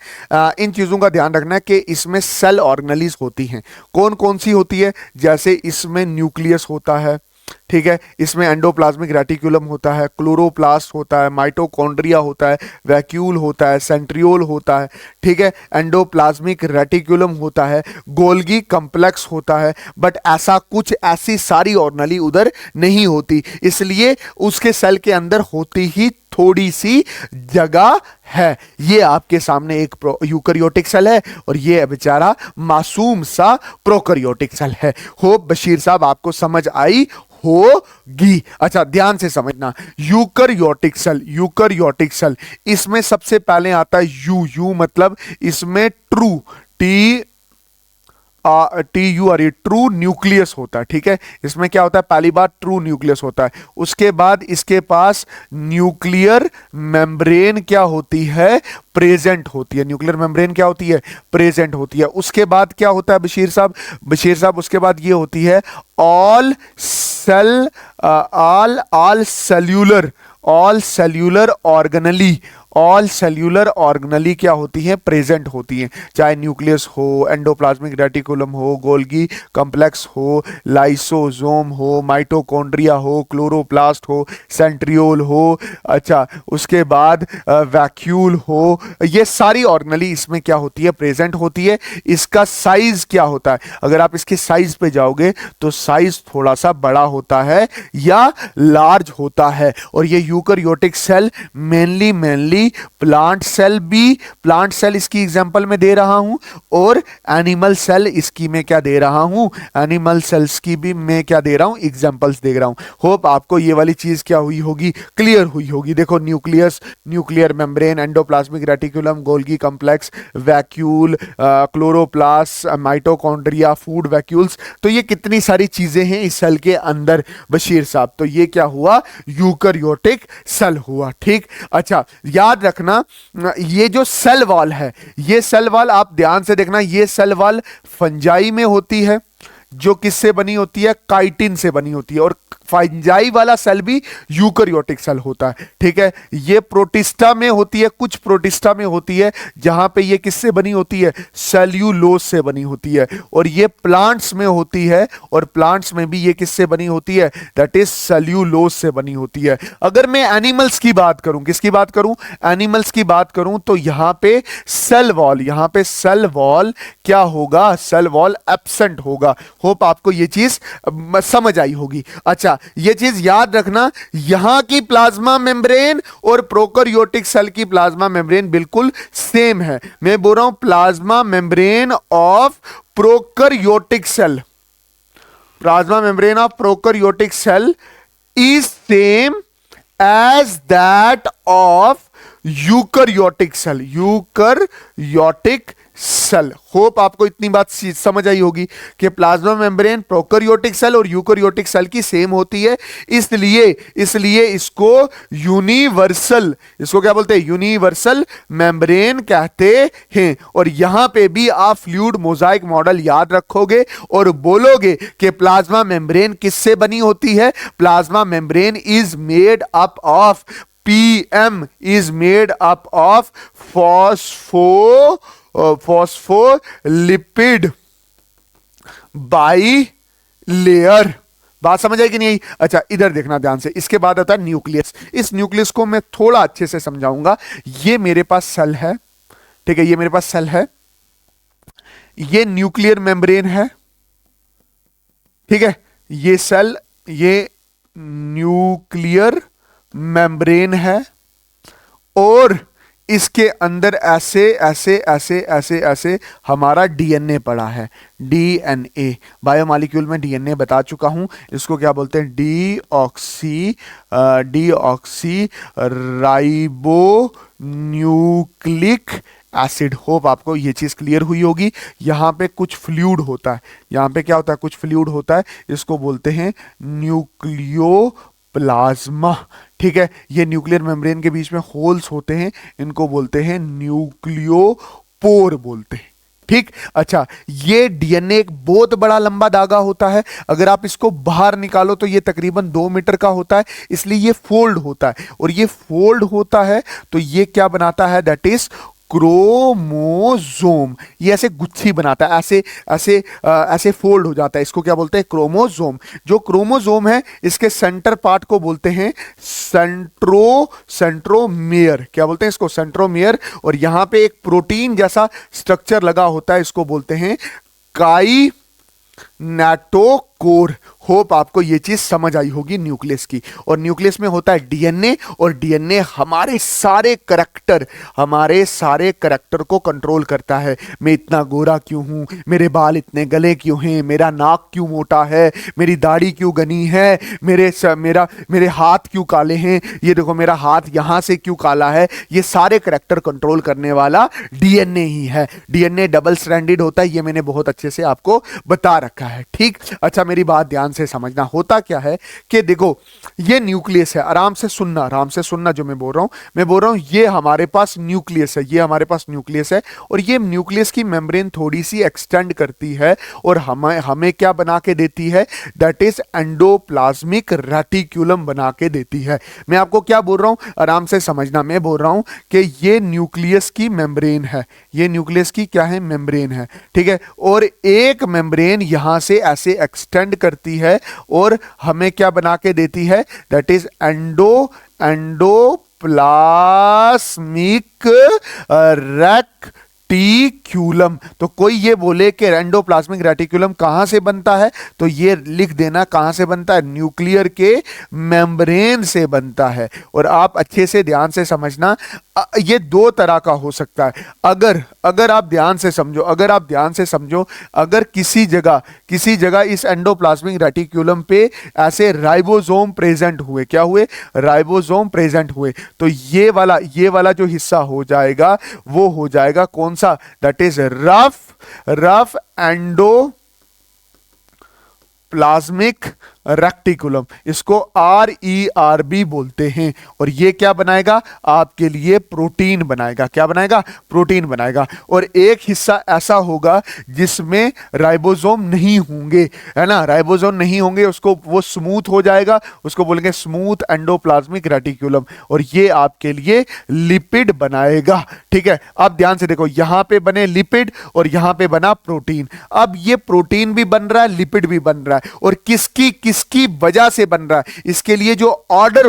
इन चीजों का ध्यान रखना है कि इसमें सेल ऑर्गेनेलिज होती हैं। कौन कौन सी होती है? जैसे इसमें न्यूक्लियस होता है, ठीक है, इसमें एंडोप्लाज्मिक रेटिकुलम होता है, क्लोरोप्लास्ट होता है, माइटोकॉन्ड्रिया होता है, वैक्यूल होता है, सेंट्रियोल होता है, ठीक है, एंडोप्लाज्मिक रेटिकुलम होता है, गोल्गी कॉम्प्लेक्स होता है। बट ऐसी सारी ऑर्गेनेली उधर नहीं होती, इसलिए उसके सेल के अंदर होती ही थोड़ी सी जगह है। ये आपके सामने एक यूकैरियोटिक सेल है और ये बेचारा मासूम सा प्रोकैरियोटिक सेल है। होप बशीर साहब आपको समझ आई होगी। अच्छा, ध्यान से समझना, यूकैरियोटिक सेल, इसमें सबसे पहले आता है यू मतलब इसमें ट्रू न्यूक्लियस होता है। ठीक है, इसमें क्या होता है? पहली बात ट्रू न्यूक्लियस होता है, उसके बाद इसके पास न्यूक्लियर मेम्ब्रेन क्या होती है? प्रेजेंट होती है। न्यूक्लियर मेम्ब्रेन क्या होती है? प्रेजेंट होती है। उसके बाद क्या होता है बशीर साहब? उसके बाद ये होती है ऑल सेल्यूलर ऑर्गेनेली क्या होती है? प्रेजेंट होती है। चाहे न्यूक्लियस हो, एंडोप्लाज्मिक रेटिकुलम हो, गोल्गी कॉम्प्लेक्स हो, लाइसोसोम हो, माइटोकॉन्ड्रिया हो, क्लोरोप्लास्ट हो, सेंट्रियोल हो, अच्छा उसके बाद वैक्यूल हो, ये सारी ऑर्गेनेली इसमें क्या होती है? प्रेजेंट होती है। इसका साइज क्या होता है? अगर आप इसके साइज पे जाओगे तो साइज थोड़ा सा बड़ा होता है या लार्ज होता है। और ये eukaryotic cell mainly plant cell इसकी एग्जांपल में दे रहा हूं, और एनिमल सेल इसकी मैं क्या दे रहा हूं? एनिमल सेल्स की भी मैं क्या दे रहा हूं? एग्जांपल्स दे रहा हूं। होप आपको ये वाली चीज क्या हुई होगी? क्लियर हुई होगी। देखो, nucleus, nuclear membrane, endoplasmic reticulum, Golgi complex, vacuole, chloroplast, mitochondria, food vacuoles, तो ये कितनी सारी चीजें हैं इस सेल के अंदर बशीर साहब। तो ये क्या हुआ? यूकैरियोटिक सेल हुआ। ठीक, अच्छा याद रखना, ये जो सेल वॉल है, ये सेल वॉल आप ध्यान से देखना, ये सेल वॉल फंजाई में होती है, जो किससे बनी होती है? काइटिन से बनी होती है। और फंजाई वाला सेल भी यूकैरियोटिक सेल होता है। ठीक है, ये प्रोटिस्टा में होती है, कुछ प्रोटिस्टा में होती है, जहां पे ये किससे बनी होती है? सेल्यूलोज से बनी होती है। और ये प्लांट्स में होती है, और प्लांट्स में भी ये किससे बनी होती है? दैट इज सेल्यूलोज से बनी होती है। अगर मैं एनिमल्स की बात करूं, किसकी बात करूं? एनिमल्स की बात करूं, तो यहां पे सेल वॉल क्या होगा? सेल वॉल एब्सेंट होगा। होप आपको ये चीज समझ आई होगी। अच्छा, ये चीज याद रखना, यहां की प्लाज्मा मेम्ब्रेन और प्रोकैरियोटिक सेल की प्लाज्मा मेम्ब्रेन बिल्कुल सेम है। मैं बोल रहा हूं plasma membrane of prokaryotic cell, plasma membrane of prokaryotic cell is same as that of eukaryotic cell. Hope आपको इतनी बात समझ आई होगी कि प्लाज्मा मेम्ब्रेन प्रोकैरियोटिक सेल और यूकैरियोटिक सेल की सेम होती है, इसलिए इसको क्या बोलते हैं? यूनिवर्सल मेम्ब्रेन कहते हैं। और यहां पे भी आप फ्लूइड मोजाइक मॉडल याद रखोगे और बोलोगे कि प्लाज्मा मेम्ब्रेन किससे बनी होती है? Plasma membrane is made up of PM is made up of phospholipid bilayer बात समझ आई कि नहीं आई? अच्छा इधर देखना ध्यान से, इसके बाद आता है न्यूक्लियस। इस न्यूक्लियस को मैं थोड़ा अच्छे से समझाऊंगा। ये मेरे पास सेल है, ठीक है, ये मेरे पास सेल है, ये न्यूक्लियर मेम्ब्रेन है, ठीक है, ये सेल, ये न्यूक्लियर मेम्ब्रेन है, और इसके अंदर ऐसे ऐसे ऐसे ऐसे ऐसे हमारा डीएनए पड़ा है। डीएनए, बायोमॉलिक्यूल में डीएनए बता चुका हूं, इसको क्या बोलते हैं? Deoxy ribo nucleic acid. Hope आपको ये चीज क्लियर हुई होगी। यहां पे कुछ फ्लूइड होता है, यहां पे क्या होता है? कुछ फ्लूइड होता है, इसको बोलते हैं न्यूक्लियो प्लाज्मा, ठीक है। ये न्यूक्लियर मेम्ब्रेन के बीच में होल्स होते हैं, इनको बोलते हैं न्यूक्लियोपोर बोलते हैं, ठीक। अच्छा, ये डीएनए एक बहुत बड़ा लंबा धागा होता है, अगर आप इसको बाहर निकालो तो ये तकरीबन 2 मीटर का होता है, इसलिए ये फोल्ड होता है, और ये फोल्ड होता है तो ये क्या बनाता है? That is chromosome. ये ऐसे गुच्छी बनाता है, ऐसे ऐसे ऐसे फोल्ड हो जाता है, इसको क्या बोलते हैं? क्रोमोसोम। जो क्रोमोसोम है इसके सेंटर पार्ट को बोलते हैं सेंट्रोमियर। क्या बोलते हैं इसको? सेंट्रोमियर। और यहां पे एक प्रोटीन जैसा स्ट्रक्चर लगा होता है, इसको बोलते हैं काइनेटोकोर। होप आपको ये चीज समझ आई होगी न्यूक्लियस की। और न्यूक्लियस में होता है डीएनए, और डीएनए हमारे सारे करैक्टर को कंट्रोल करता है। मैं इतना गोरा क्यों हूं, मेरे बाल इतने गले क्यों हैं, मेरा नाक क्यों मोटा है, मेरी दाढ़ी क्यों घनी है, मेरे हाथ क्यों काले हैं, ये देखो मेरा हाथ यहां से क्यों काला है, ये सारे करैक्टर कंट्रोल करने वाला डीएनए ही है। डीएनए डबल स्ट्रैंडेड होता है, ये मैंने बहुत अच्छे से आपको बता रखा है, ठीक। अच्छा, मेरी बात ध्यान से समझना। होता क्या है कि देखो ये न्यूक्लियस है, आराम से सुनना जो मैं बोल रहा हूं, ये हमारे पास न्यूक्लियस है, ये हमारे पास न्यूक्लियस है, और ये न्यूक्लियस की मेम्ब्रेन थोड़ी सी एक्सटेंड करती है और हमें क्या बना के देती है? दैट इज एंडोप्लाज्मिक रेटिकुलम बना के देती है। मैं आपको क्या बोल रहा हूं, आराम से समझना। मैं बोल रहा हूं कि ये न्यूक्लियस की मेम्ब्रेन है, ये न्यूक्लियस की क्या है? मेम्ब्रेन है, ठीक है। और एक मेम्ब्रेन यहां से ऐसे एक्सटेंड करती है और हमें क्या बना के देती है? That is endoplasmic reticulum. तो कोई ये बोले कि एंडोप्लाज्मिक रेटिकुलम कहां से बनता है, तो ये लिख देना कहां से बनता है? न्यूक्लियर के मेम्ब्रेन से बनता है। और आप अच्छे से ध्यान से समझना, ये 2 तरह का हो सकता है। अगर आप ध्यान से समझो, अगर किसी जगह इस एंडोप्लाज्मिक रेटिकुलम पे ऐसे राइबोसोम प्रेजेंट हुए, क्या हुए? राइबोसोम प्रेजेंट हुए, तो ये वाला जो हिस्सा हो जाएगा वो हो जाएगा कौन सा? That is rough endoplasmic reticulum. इसको RERB बोलते हैं। और ये क्या बनाएगा? आपके लिए प्रोटीन बनाएगा। क्या बनाएगा? प्रोटीन बनाएगा। और एक हिस्सा ऐसा होगा जिसमें राइबोसोम नहीं होंगे, है ना, राइबोसोम नहीं होंगे, उसको वो स्मूथ हो जाएगा, उसको बोलेंगे स्मूथ एंडोप्लाज्मिक रेटिकुलम, और ये आपके लिए लिपिड बनाएगा, ठीक है। अब ध्यान से देखो, यहां पे बने लिपिड और यहां पे बना प्रोटीन। अब ये प्रोटीन भी बन रहा है, लिपिड भी बन रहा है, और किसकी वजह से बन रहा है? इसके लिए जो ऑर्डर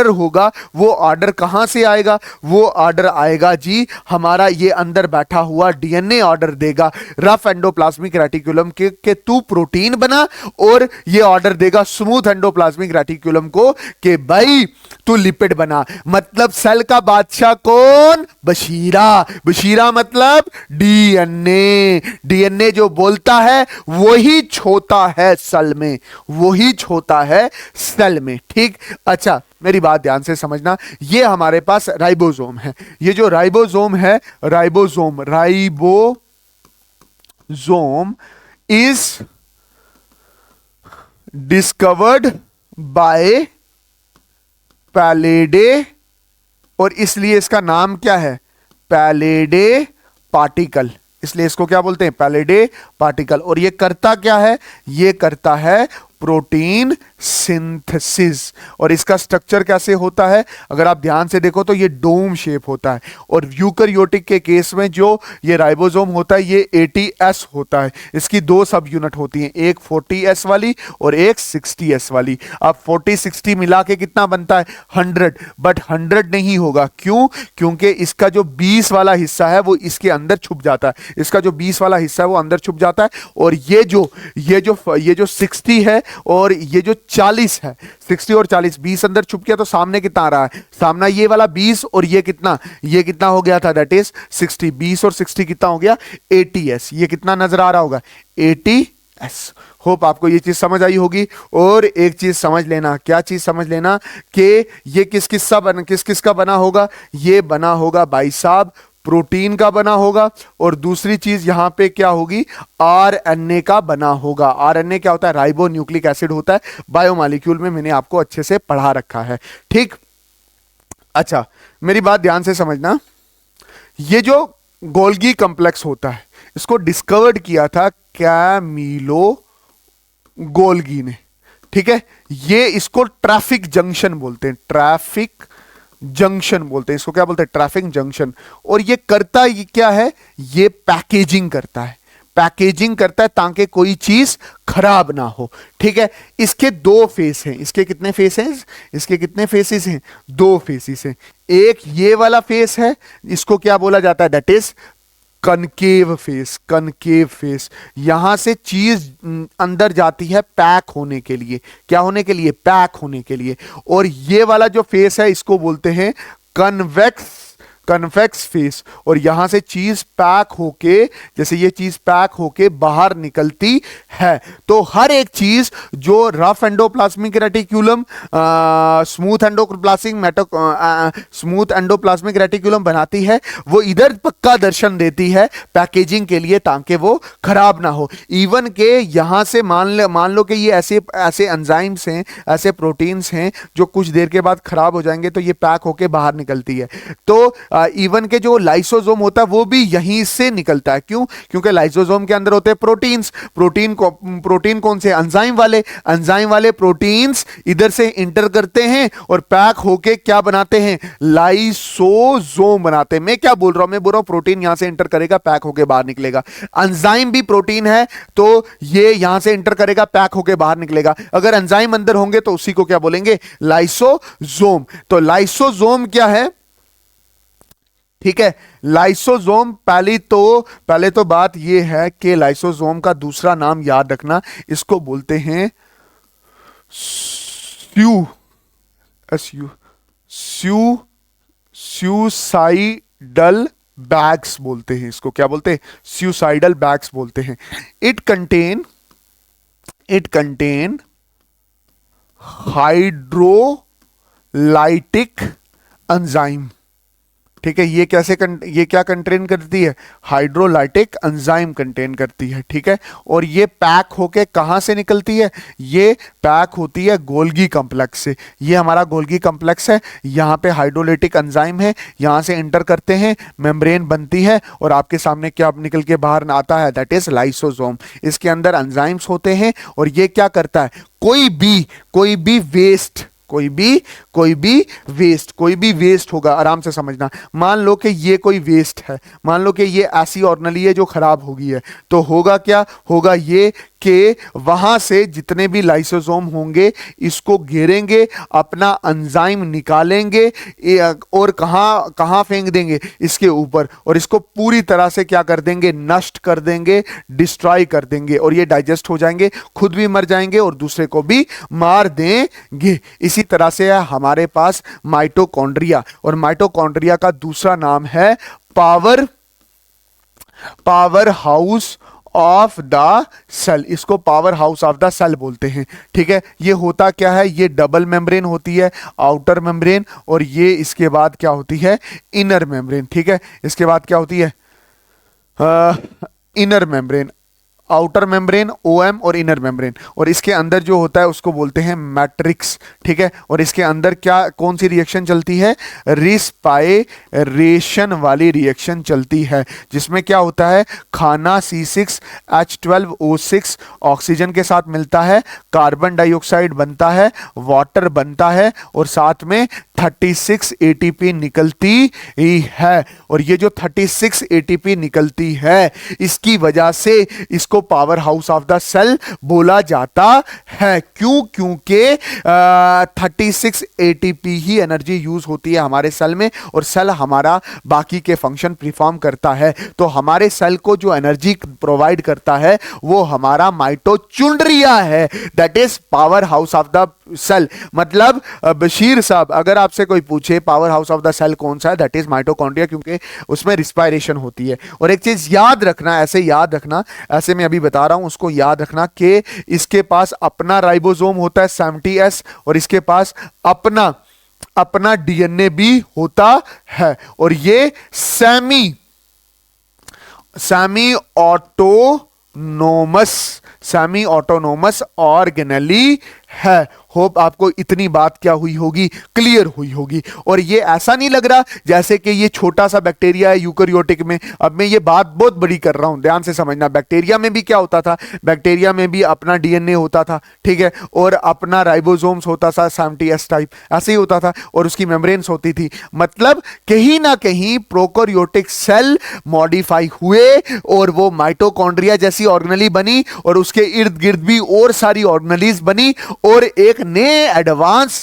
होगा, वो ऑर्डर कहां से आएगा? वो ऑर्डर आएगा जी हमारा ये अंदर बैठा हुआ डीएनए ऑर्डर देगा रफ एंडोप्लाज्मिक रेटिकुलम के तू प्रोटीन बना, और ये ऑर्डर देगा स्मूथ एंडोप्लाज्मिक रेटिकुलम को कि भाई तू लिपिड बना। मतलब सेल का बादशाह कौन? बशीरा मतलब डीएनए जो बोलता है वही छोटा है सेल में, ठीक। अच्छा, मेरी बात ध्यान से समझना। ये हमारे पास राइबोसोम है। ये जो राइबोसोम है, राइबोसोम इज डिस्कवर्ड बाय पैलेडे, और इसलिए इसका नाम क्या है? पैलेडे पार्टिकल। इसलिए इसको क्या बोलते हैं? पैलेडे पार्टिकल। और ये करता क्या है? ये करता है प्रोटीन सिंथेसिस। और इसका स्ट्रक्चर कैसे होता है, अगर आप ध्यान से देखो तो ये डोम शेप होता है। और यूकैरियोटिक के केस में जो ये राइबोसोम होता है ये 80S होता है। इसकी दो सब यूनिट होती हैं, एक 40S वाली और एक 60S वाली। अब 40-60 मिला के कितना बनता है 100, बट 100 नहीं होगा। क्यों? क्योंकि इसका जो 20 वाला हिस्सा है वो इसके अंदर छुप जाता है, इसका जो 20 वाला हिस्सा है वो अंदर छुप जाता है। और ये जो 60 है और ये जो 40 है, 60 और 40, 20 अंदर छुप गया तो सामने कितना आ रहा है, सामना ये वाला 20 और ये कितना हो गया था, दैट इज 60। 20 और 60 कितना हो गया 80S। ये कितना नजर आ रहा होगा 80S। होप आपको ये चीज समझ आई होगी। और एक चीज समझ लेना, क्या चीज समझ लेना कि ये किस किस का बना होगा, ये बना होगा भाई साहब प्रोटीन का बना होगा। और दूसरी चीज यहां पे क्या होगी, आरएनए का बना होगा। आरएनए क्या होता है, राइबो न्यूक्लिक एसिड होता है, बायोमॉलिक्यूल में मैंने आपको अच्छे से पढ़ा रखा है। ठीक, अच्छा मेरी बात ध्यान से समझना। ये जो गोल्गी कॉम्प्लेक्स होता है इसको डिस्कवर्ड किया था कैमिलो गोल्गी ने। ठीक है, ये इसको ट्रैफिक जंक्शन बोलते हैं, ट्रैफिक जंक्शन बोलते हैं इसको, क्या बोलते हैं ट्रैफिक जंक्शन। और ये करता ये क्या है, ये पैकेजिंग करता है, पैकेजिंग करता है ताकि कोई चीज खराब ना हो। ठीक है, इसके दो फेस हैं, इसके कितने फेस हैं, इसके कितने फेसेस हैं, दो फेसेस हैं। एक ये वाला फेस है, इसको क्या बोला जाता है, that is concave face. Concave face, यहां से चीज अंदर जाती है पैक होने के लिए, क्या होने के लिए, पैक होने के लिए। और ये वाला जो फेस है इसको बोलते हैं कन्वेक्स फेस। और यहां से चीज पैक होके, जैसे ये चीज पैक होके बाहर निकलती है। तो हर एक चीज जो rough endoplasmic reticulum, smooth endoplasmic reticulum बनाती है, वो इधर पक्का दर्शन देती है पैकेजिंग के लिए ताकि वो खराब ना हो। इवन के यहां से मान लो कि ये ऐसे एंजाइम्स हैं, ऐसे प्रोटीन्स हैं जो कुछ देर के बाद खराब हो जाएंगे तो ये पैक होके बाहर निकलती है। तो इवन के जो लाइसोसोम होता है वो भी यहीं से निकलता है। क्यों? क्योंकि लाइसोसोम के अंदर होते हैं प्रोटीन्स। प्रोटीन कौन से, एंजाइम वाले प्रोटीन्स इधर से इंटर करते हैं और पैक होके क्या बनाते हैं, लाइसोसोम बनाते हैं। मैं क्या बोल रहा हूं, मैं बोल रहा हूं प्रोटीन यहां से इंटर करेगा, पैक होके बाहर निकलेगा। एंजाइम भी प्रोटीन है तो ये यहां से इंटर करेगा, पैक होके बाहर निकलेगा। अगर एंजाइम अंदर होंगे तो उसी को क्या बोलेंगे, लाइसोसोम। तो लाइसोसोम क्या है, ठीक है, लाइसोसोम पहले तो बात यह है कि लाइसोसोम का दूसरा नाम याद रखना, इसको बोलते हैं सुसाइडल बैग्स बोलते हैं इसको, क्या बोलते हैं, सुसाइडल बैग्स बोलते हैं। It contain hydrolytic enzyme. ठीक है, ये क्या कंटेन करती है, हाइड्रोलाइटिक एंजाइम कंटेन करती है। ठीक है, और ये पैक होके कहां से निकलती है, ये पैक होती है गोल्गी कॉम्प्लेक्स से। ये हमारा गोल्गी कॉम्प्लेक्स है, यहां पे हाइड्रोलाइटिक एंजाइम है, यहां से एंटर करते हैं, मेम्ब्रेन बनती है और आपके सामने क्या निकल के बाहर आता है, दैट इज लाइसोसोम। इसके अंदर एंजाइम्स होते हैं और ये क्या करता है, कोई भी वेस्ट होगा, आराम से समझना। मान लो कि ये कोई वेस्ट है, मान लो कि ये ऐसी ऑर्डिनरी है जो खराब हो गई है, तो होगा क्या, होगा ये कि वहां से जितने भी लाइसोसोम होंगे इसको घेरेंगे, अपना एंजाइम निकालेंगे और कहां फेंक देंगे, इसके ऊपर, और इसको पूरी तरह से क्या कर देंगे, नष्ट कर देंगे, डिस्ट्रॉय कर देंगे। और ये डाइजेस्ट हो जाएंगे, खुद भी मर जाएंगे और दूसरे को भी मार देंगे। इसी तरह से है हमारे पास माइटोकॉन्ड्रिया, और माइटोकॉन्ड्रिया का दूसरा नाम है power house of the cell. इसको power house of the cell बोलते हैं। ठीक है, ये होता क्या है, ये डबल मेम्ब्रेन होती है, आउटर मेम्ब्रेन, और ये इसके बाद क्या होती है, इनर मेम्ब्रेन। ठीक है, इसके बाद क्या होती है, inner membrane, outer membrane, OM और इनर मेम्ब्रेन, और इसके अंदर जो होता है उसको बोलते हैं मैट्रिक्स, ठीक है। और इसके अंदर क्या कौन सी रिएक्शन चलती है, रिस्पायरेशन वाली रिएक्शन चलती है, जिसमें क्या होता है, खाना C6H12O6 ऑक्सीजन के साथ मिलता है, कार्बन डाइऑक्साइड बनता है, वाटर बनता है, और साथ में 36 ATP निकलती ही है। और ये जो 36 ATP निकलती है, इसकी वजह से इसको power house of the cell बोला जाता है। क्यों? क्योंकि 36 ATP ही एनर्जी यूज होती है हमारे सेल में, और सेल हमारा बाकी के फंक्शन परफॉर्म करता है। तो हमारे सेल को जो एनर्जी प्रोवाइड करता है वो हमारा माइटोचॉन्ड्रिया है, that is power house of the cell. मतलब बशीर साहब, अगर आपसे कोई पूछे power house of the cell कौन सा है, दैट इज माइटोकॉन्ड्रिया, क्योंकि उसमें रिस्पायरेशन होती है। और एक चीज याद रखना, ऐसे याद रखना, ऐसे मैं अभी बता रहा हूं, उसको याद रखना कि इसके पास अपना राइबोसोम होता है 70S, और इसके पास अपना DNA भी होता है। और ये सेमी ऑटोनोमस ऑर्गेनेली है। होप आपको इतनी बात क्या हुई होगी, क्लियर हुई होगी। और ये ऐसा नहीं लग रहा जैसे कि ये छोटा सा बैक्टीरिया है यूकेरियोटिक में। अब मैं ये बात बहुत बड़ी कर रहा हूं, ध्यान से समझना। बैक्टीरिया में भी क्या होता था, बैक्टीरिया में भी अपना DNA होता था, ठीक है, और अपना राइबोसोम्स होता था 70S टाइप, ऐसे ही होता था, और उसकी मेम्ब्रेन्स होती थी। मतलब कहीं ना कहीं प्रोकैरियोटिक सेल मॉडिफाई हुए और वो माइटोकॉन्ड्रिया जैसी ऑर्गेनेली बनी, और उसके इर्द गिर्द भी और सारी ऑर्गेनेलीज बनी, और एक नए एडवांस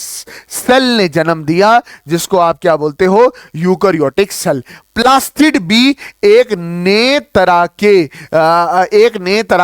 सेल ने जन्म दिया, जिसको आप क्या बोलते हो, यूकेरियोटिक सेल। प्लास्टिड भी एक नए तरह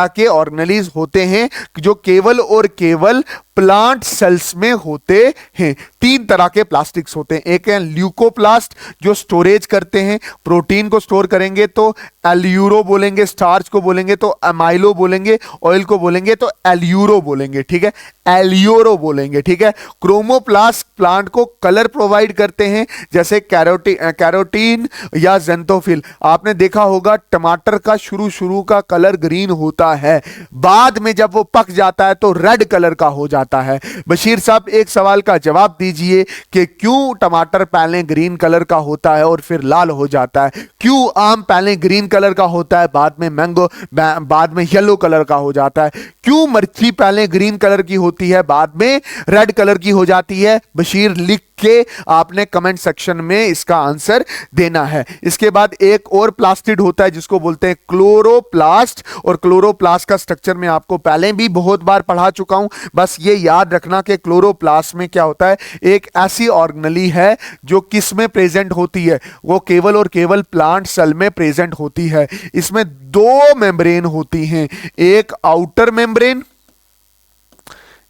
के ऑर्गेनेलीज होते हैं जो केवल और केवल प्लांट सेल्स में होते हैं। 3 तरह के प्लास्टिक्स होते हैं। एक है ल्यूकोप्लास्ट जो स्टोरेज करते हैं, प्रोटीन को स्टोर करेंगे तो एल्यूरो बोलेंगे, स्टार्च को बोलेंगे तो अमाइलो बोलेंगे, ऑयल को बोलेंगे तो एल्यूरो बोलेंगे, ठीक है, एल्यूरो बोलेंगे, ठीक है। क्रोमोप्लास्ट प्लांट को कलर प्रोवाइड करते हैं, जैसे कैरोटीन या जेंथोफिल। आपने देखा होगा टमाटर का शुरू का कलर ग्रीन होता है, बाद में जब वो पक जाता है तो रेड कलर का हो जाता है। बशीर साहब एक सवाल का जवाब दीजिए कि क्यों टमाटर पहले ग्रीन कलर का होता है और फिर लाल हो जाता है? क्यों आम पहले ग्रीन कलर का होता है, बाद में मैंगो बाद में येलो कलर का हो जाता है? क्यों मिर्ची पहले ग्रीन कलर की होती है, बाद में रेड कलर की हो जाती है? बशीर लिख के आपने कमेंट सेक्शन में इसका आंसर देना है। इसके बाद एक और प्लास्टिड होता है जिसको बोलते हैं क्लोरोप्लास्ट, और क्लोरोप्लास्ट का स्ट्रक्चर मैं आपको पहले भी बहुत बार पढ़ा चुका हूं। बस ये याद रखना कि क्लोरोप्लास्ट में क्या होता है, एक ऐसी ऑर्गेनेली है जो किस में प्रेजेंट होती है, वो केवल और केवल प्लांट सेल में प्रेजेंट होती है। इसमें 2 मेम्ब्रेन होती हैं, एक आउटर मेम्ब्रेन,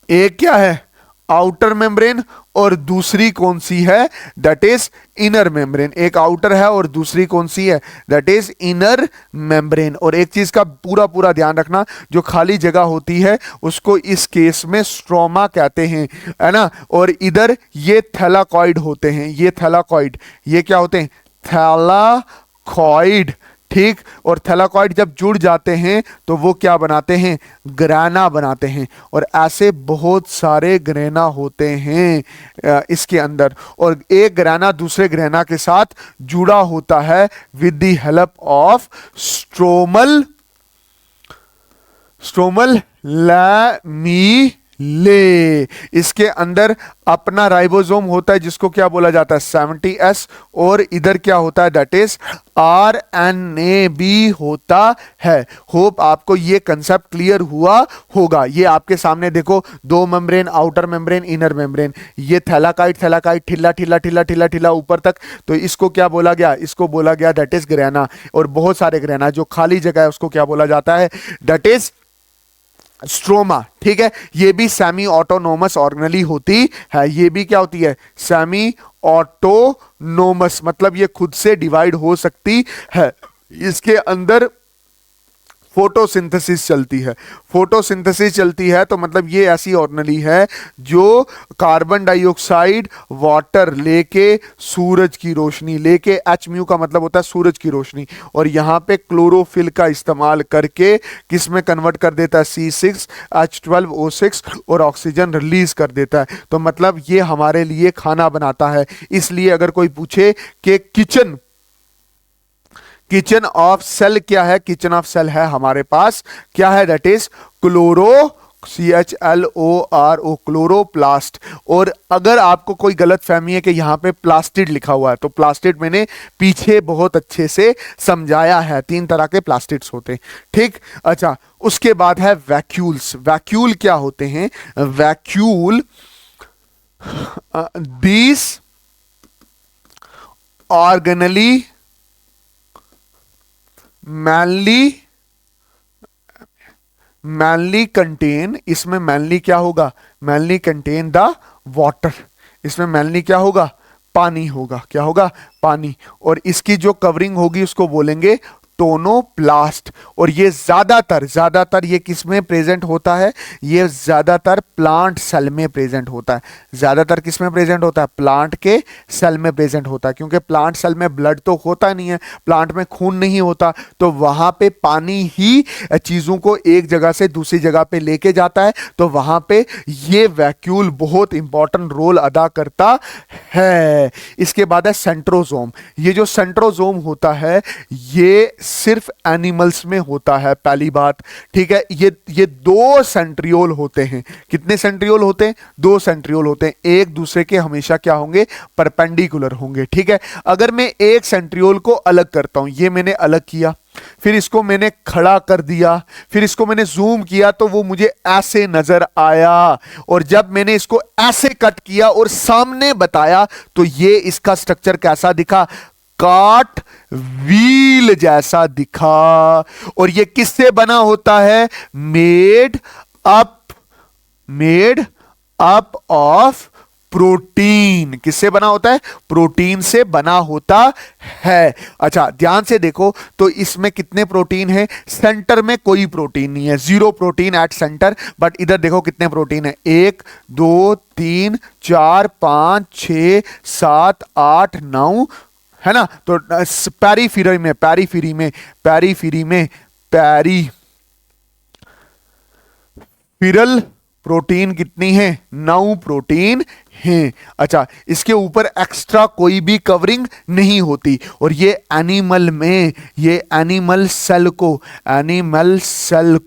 एक क्या है, आउटर मेम्ब्रेन, और दूसरी कौन सी है, दैट इज इनर मेम्ब्रेन। एक आउटर है और दूसरी कौन सी है, दैट इज इनर मेम्ब्रेन। और एक चीज का पूरा ध्यान रखना, जो खाली जगह होती है उसको इस केस में स्ट्रोमा कहते हैं, है ना। और इधर ये थैलाकॉइड होते हैं, ये थैलाकॉइड, ये क्या होते हैं, थैलाकॉइड, ठीक। और थैलाकॉइड जब जुड़ जाते हैं तो वो क्या बनाते हैं, ग्रेना बनाते हैं। और ऐसे बहुत सारे ग्रेना होते हैं इसके अंदर, और एक ग्रेना दूसरे ग्रेना के साथ जुड़ा होता है with the help of stromal lamellae. इसके अंदर अपना राइबोसोम होता है जिसको क्या बोला जाता है, 70S, और इधर क्या होता है, दैट इज RNA भी होता है। होप आपको ये कंसेप्ट क्लियर हुआ होगा। ये आपके सामने देखो, 2 membrane, outer membrane, inner membrane, ये थैलाकॉइड ठिल्ला ऊपर तक, तो इसको क्या बोला गया, इसको बोला गया दैट इज ग्रेना। और बहुत सारे ग्रेना, जो खाली जगह है उसको क्या बोला जाता है, दैट इज स्ट्रोमा, ठीक है। ये भी सेमी ऑटोनोमस ऑर्गेनेली होती है, ये भी क्या होती है, सेमी ऑटोनोमस, मतलब ये खुद से डिवाइड हो सकती है। इसके अंदर फोटोसिंथेसिस चलती है। फोटोसिंथेसिस चलती है तो मतलब ये ऐसी ऑर्गेनेली है जो कार्बन डाइऑक्साइड वाटर लेके सूरज की रोशनी लेके, एच म्यू का मतलब होता है सूरज की रोशनी, और यहाँ पे क्लोरोफिल का इस्तेमाल करके किस में कन्वर्ट कर देता है, C6H12O6, और ऑक्सीजन रिलीज कर देता है। तो मतलब ये हमारे लिए खाना बनाता है। इसलिए अगर कोई पूछे कि किचन ऑफ सेल क्या है, किचन ऑफ सेल है हमारे पास क्या है, दैट इज CHLORO, क्लोरोप्लास्ट। और अगर आपको कोई गलत फहमी है कि यहां पे प्लास्टिड लिखा हुआ है, तो प्लास्टिड मैंने पीछे बहुत अच्छे से समझाया है, 3 तरह के प्लास्टिड्स होते हैं, ठीक। अच्छा, उसके बाद है वैक्यूल्स। वैक्यूल क्या होते हैं, vacuole these organelle mainly contain, इसमें मैनली क्या होगा, मैनली कंटेन द वाटर, इसमें मैनली क्या होगा, पानी होगा, क्या होगा, पानी। और इसकी जो कवरिंग होगी उसको बोलेंगे टोनोप्लास्ट। और ये ज्यादातर ये किस में प्रेजेंट होता है, ये ज्यादातर प्लांट सेल में प्रेजेंट होता है। ज्यादातर किस में प्रेजेंट होता है, प्लांट के सेल में प्रेजेंट होता है, क्योंकि प्लांट सेल में ब्लड तो होता नहीं है, प्लांट में खून नहीं होता, तो वहां पे पानी ही चीजों को एक जगह से दूसरी जगह पे लेके जाता है। तो वहां पे ये वैक्यूल बहुत इंपॉर्टेंट रोल अदा करता है। इसके बाद है सेंट्रोजोम। ये जो सेंट्रोजोम होता है ये सिर्फ एनिमल्स में होता है, पहली बात, ठीक है। ये 2 सेंट्रियोल होते हैं। कितने सेंट्रियोल होते हैं, 2 सेंट्रियोल होते हैं, एक दूसरे के हमेशा क्या होंगे, परपेंडिकुलर होंगे, ठीक है। अगर मैं एक सेंट्रियोल को अलग करता हूं, ये मैंने अलग किया, फिर इसको मैंने खड़ा कर दिया, फिर इसको मैंने जूम किया तो वो मुझे ऐसे नजर आया, और जब मैंने इसको ऐसे कट किया और सामने बताया तो ये इसका स्ट्रक्चर कैसा दिखा, काट व्हील जैसा दिखा। और ये किससे बना होता है, मेड अप ऑफ प्रोटीन। किससे बना होता है, प्रोटीन से बना होता है। अच्छा, ध्यान से देखो तो इसमें कितने प्रोटीन है, सेंटर में कोई प्रोटीन नहीं है, 0 प्रोटीन एट सेंटर। बट इधर देखो कितने प्रोटीन है, 1 2 3 4 5 6 7 8 9, है ना। तो पेरीफेरी में प्रोटीन कितनी है, 9 प्रोटीन हैं। अच्छा, इसके ऊपर एक्स्ट्रा कोई भी कवरिंग नहीं होती। और ये एनिमल सेल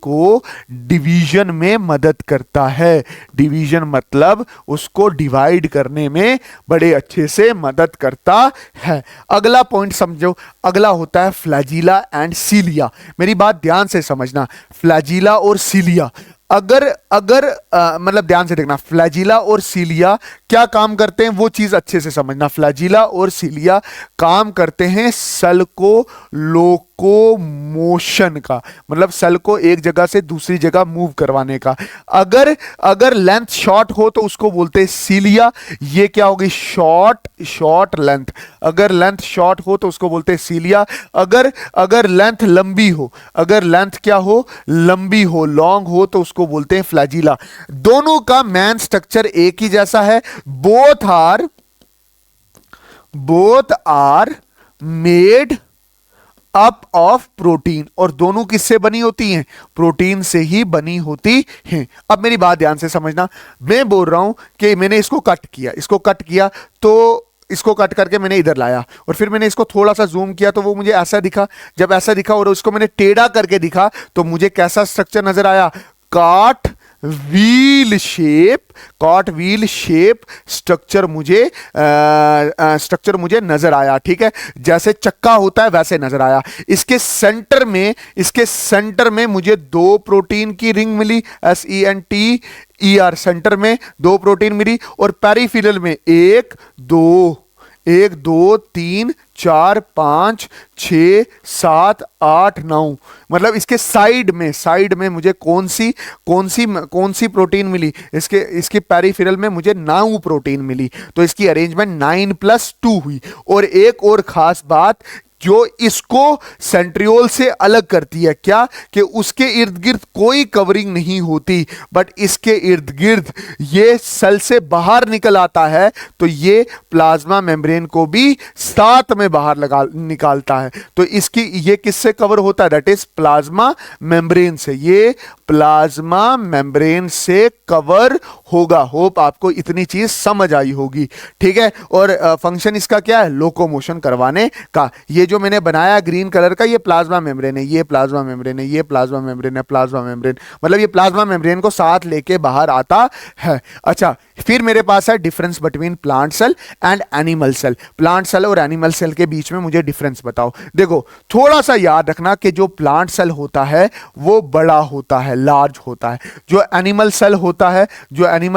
को डिवीजन में मदद करता है। डिवीजन मतलब उसको डिवाइड करने में बड़े अच्छे से मदद करता है। अगला पॉइंट समझो, अगला होता है फ्लैजिला एंड सीलिया। मेरी बात ध्यान से समझना, फ्लैजिला और सीलिया, अगर मतलब ध्यान से देखना, फ्लैजिला और सीलिया क्या काम करते हैं वो चीज अच्छे से समझना। फ्लैजिला और सीलिया काम करते हैं सेल को लोकोमोशन का, मतलब सेल को एक जगह से दूसरी जगह मूव करवाने का। अगर लेंथ शॉर्ट हो तो उसको बोलते हैं सीलिया, ये क्या होगी, शॉर्ट लेंथ। अगर लेंथ शॉर्ट हो तो उसको बोलते हैं सीलिया। अगर लेंथ लंबी हो, अगर लेंथ क्या हो, लंबी हो, लॉन्ग हो, तो उसको बोलते हैं फ्लैजिला। दोनों का मेन स्ट्रक्चर एक ही जैसा है, both are made up of protein. और दोनों किससे बनी होती हैं, प्रोटीन से ही बनी होती हैं। अब मेरी बात ध्यान से समझना, मैं बोल रहा हूं कि मैंने इसको कट किया तो इसको कट करके मैंने इधर लाया, और फिर मैंने इसको थोड़ा सा जूम किया तो वो मुझे ऐसा दिखा। जब ऐसा दिखा और उसको मैंने टेढ़ा करके दिखा तो मुझे कैसा स्ट्रक्चर नजर आया, काट व्हील शेप स्ट्रक्चर मुझे नजर आया, ठीक है। जैसे चक्का होता है वैसे नजर आया। इसके सेंटर में मुझे 2 प्रोटीन की रिंग मिली, SENTER, सेंटर में 2 प्रोटीन मिली। और पेरिफेरल में 1 2 3 4 5 6 7 8 9, मतलब इसके साइड में मुझे कौन सी प्रोटीन मिली, इसके पेरिफेरल में मुझे 9 प्रोटीन मिली। तो इसकी अरेंजमेंट 9 + 2 हुई। और एक और खास बात, जो इसको सेंट्रियोल से अलग करती है, क्या कि उसके इर्द गिर्द कोई कवरिंग नहीं होती, बट इसके इर्द गिर्द ये सेल से बाहर निकल आता है, तो ये प्लाज्मा मेम्ब्रेन को भी साथ में बाहर निकालता है। तो इसकी ये किससे कवर होता है? दैट इज प्लाज्मा मेम्ब्रेन से। ये प्लाज्मा मेम्ब्रेन से कवर होगा। होप आपको इतनी चीज समझ आई होगी, ठीक है। और फंक्शन इसका क्या है? लोकोमोशन करवाने का। ये जो मैंने बनाया ग्रीन कलर का, ये प्लाज्मा मेम्ब्रेन है, ये प्लाज्मा मेम्ब्रेन है, ये प्लाज्मा मेम्ब्रेन है, प्लाज्मा मेम्ब्रेन, मतलब ये प्लाज्मा मेम्ब्रेन को साथ लेके बाहर आता है। अच्छा, फिर मेरे पास है difference between plant cell and animal cell. Plant cell और एनिमल सेल के बीच में मुझे डिफरेंस बताओ। देखो, थोड़ा सा याद रखना कि जो प्लांट सेल होता है वो बड़ा होता है, लार्ज होता है। जो एनिमल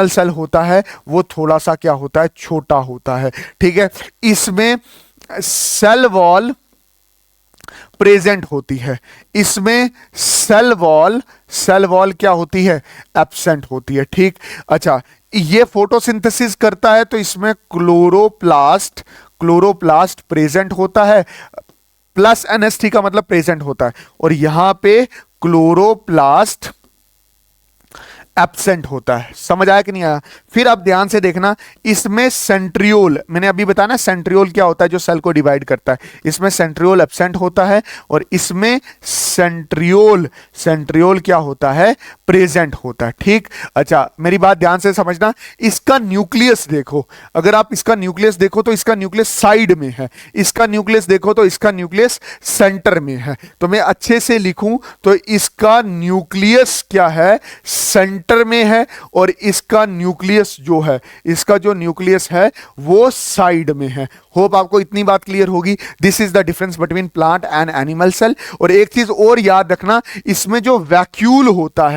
सेल होता है वो थोड़ा सा क्या होता है? छोटा होता है, ठीक है। इसमें सेल वॉल प्रेजेंट होती है, इसमें सेल वॉल क्या होती है? एब्सेंट होती है, ठीक। अच्छा, ये फोटोसिंथेसिस करता है तो इसमें क्लोरोप्लास्ट प्रेजेंट होता है, प्लस एनएसटी का मतलब प्रेजेंट होता है, और यहां पे क्लोरोप्लास्ट एब्सेंट होता है। समझ आया कि नहीं आया? फिर आप ध्यान से देखना, इसमें सेंट्रियोल, मैंने अभी बताया ना सेंट्रियोल क्या होता है, जो सेल को डिवाइड करता है। इसमें सेंट्रियोल एब्सेंट होता है और इसमें सेंट्रियोल क्या होता है? प्रेजेंट होता है, ठीक। अच्छा, मेरी बात ध्यान से समझना। इसका न्यूक्लियस देखो, अगर आप इसका न्यूक्लियस देखो तो इसका न्यूक्लियस साइड में है, इसका न्यूक्लियस देखो तो इसका न्यूक्लियस सेंटर में है। तो मैं अच्छे से लिखूं तो इसका न्यूक्लियस क्या है? सेंटर में है, और इसका न्यूक्लियस जो है, इसका जो न्यूक्लियस है वो साइड में है। होप आपको इतनी बात क्लियर होगी। This is the difference between plant and animal cell. और एक चीज और याद रखना, इसमें जो वैक्यूल होता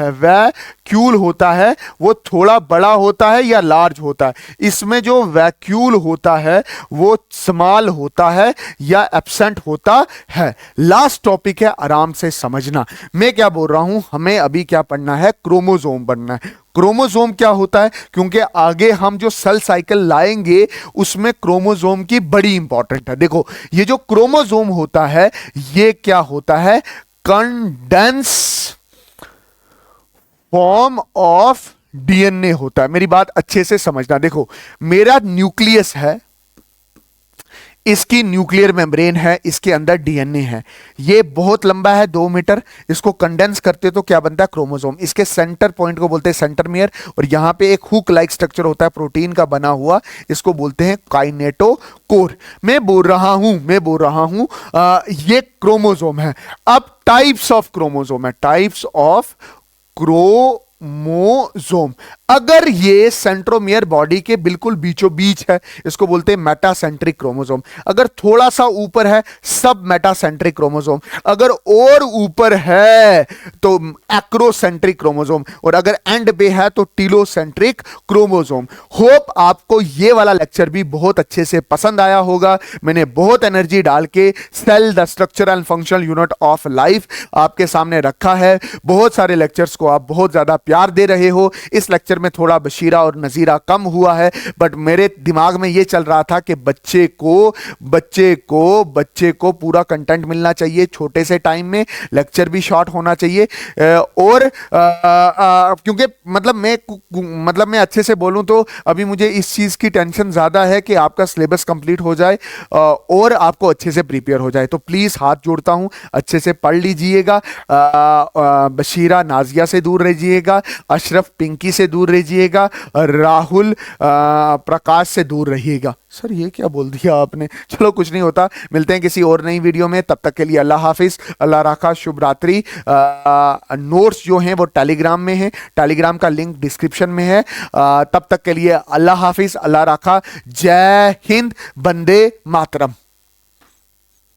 है वो थोड़ा बड़ा होता है या लार्ज होता है? इसमें जो वैक्यूल होता है वो स्मॉल होता है या एब्सेंट होता है? लास्ट टॉपिक है, आराम से समझना। मैं क्या बोल रहा हूं, हमें अभी क्या पढ़ना है? क्रोमोसोम पढ़ना है। क्रोमोसोम क्या होता है? क्योंकि आगे हम जो सेल साइकिल लाएंगे उसमें क्रोमोसोम की बड़ी इंपॉर्टेंट है। देखो, ये जो क्रोमोसोम होता है ये क्या होता है? कंडेंस फॉर्म ऑफ डीएनए होता है। मेरी बात अच्छे से समझना। देखो, मेरा न्यूक्लियस है, इसकी न्यूक्लियर मेम्ब्रेन है, इसके अंदर डीएनए है, ये बहुत लंबा है 2 मीटर। इसको कंडेंस करते तो क्या बनता है? क्रोमोसोम। इसके सेंटर पॉइंट को बोलते हैं सेंटरमियर, और यहां पे एक हुक लाइक स्ट्रक्चर होता है प्रोटीन का बना हुआ, इसको बोलते हैं काइनेटोकोर। मैं बोल रहा हूं ये क्रोमोसोम है। अब टाइप्स ऑफ क्रोमोसोम है, टाइप्स ऑफ क्रोमोसोम। अगर ये सेंट्रोमियर बॉडी के बिल्कुल बीचों बीच है, इसको बोलते हैं मेटासेंट्रिक क्रोमोसोम। अगर थोड़ा सा ऊपर है, सब मेटासेंट्रिक क्रोमोसोम। अगर और ऊपर है तो एक्रोसेंट्रिक क्रोमोसोम, और अगर एंड पे है तो टीलोसेंट्रिक क्रोमोसोम। होप आपको ये वाला लेक्चर भी बहुत अच्छे से पसंद आया होगा। मैंने बहुत एनर्जी डाल के cell the structure and functional unit of life आपके सामने रखा है। बहुत सारे लेक्चर्स को आप बहुत ज्यादा प्यार दे रहे हो। इस लेक्चर में थोड़ा बशीरा और नजीरा कम हुआ है, बट मेरे दिमाग में यह चल रहा था कि बच्चे को पूरा कंटेंट मिलना चाहिए छोटे से टाइम में, लेक्चर भी शॉर्ट होना चाहिए। और क्योंकि मतलब मैं अच्छे से बोलूं तो अभी मुझे इस चीज की टेंशन ज्यादा है कि आपका सिलेबस कंप्लीट हो जाए और आपको अच्छे से प्रिपेयर हो जाए। तो प्लीज हाथ जोड़ता हूं, अच्छे से पढ़ लीजिएगा। बशीरा नाजिया से दूर रहिएगा, अशरफ पिंकी से दूर रहिएगा, राहुल प्रकाश से दूर रहिएगा। सर ये क्या बोल दिया आपने? चलो कुछ नहीं होता, मिलते हैं किसी और नई वीडियो में। तब तक के लिए अल्लाह हाफिज, अल्लाह राखा, शुभ रात्रि। नोट्स जो हैं वो टेलीग्राम में है, टेलीग्राम का लिंक डिस्क्रिप्शन में है। तब तक के लिए अल्लाह हाफिज, अल्लाह राखा, जय हिंद, वंदे मातरम।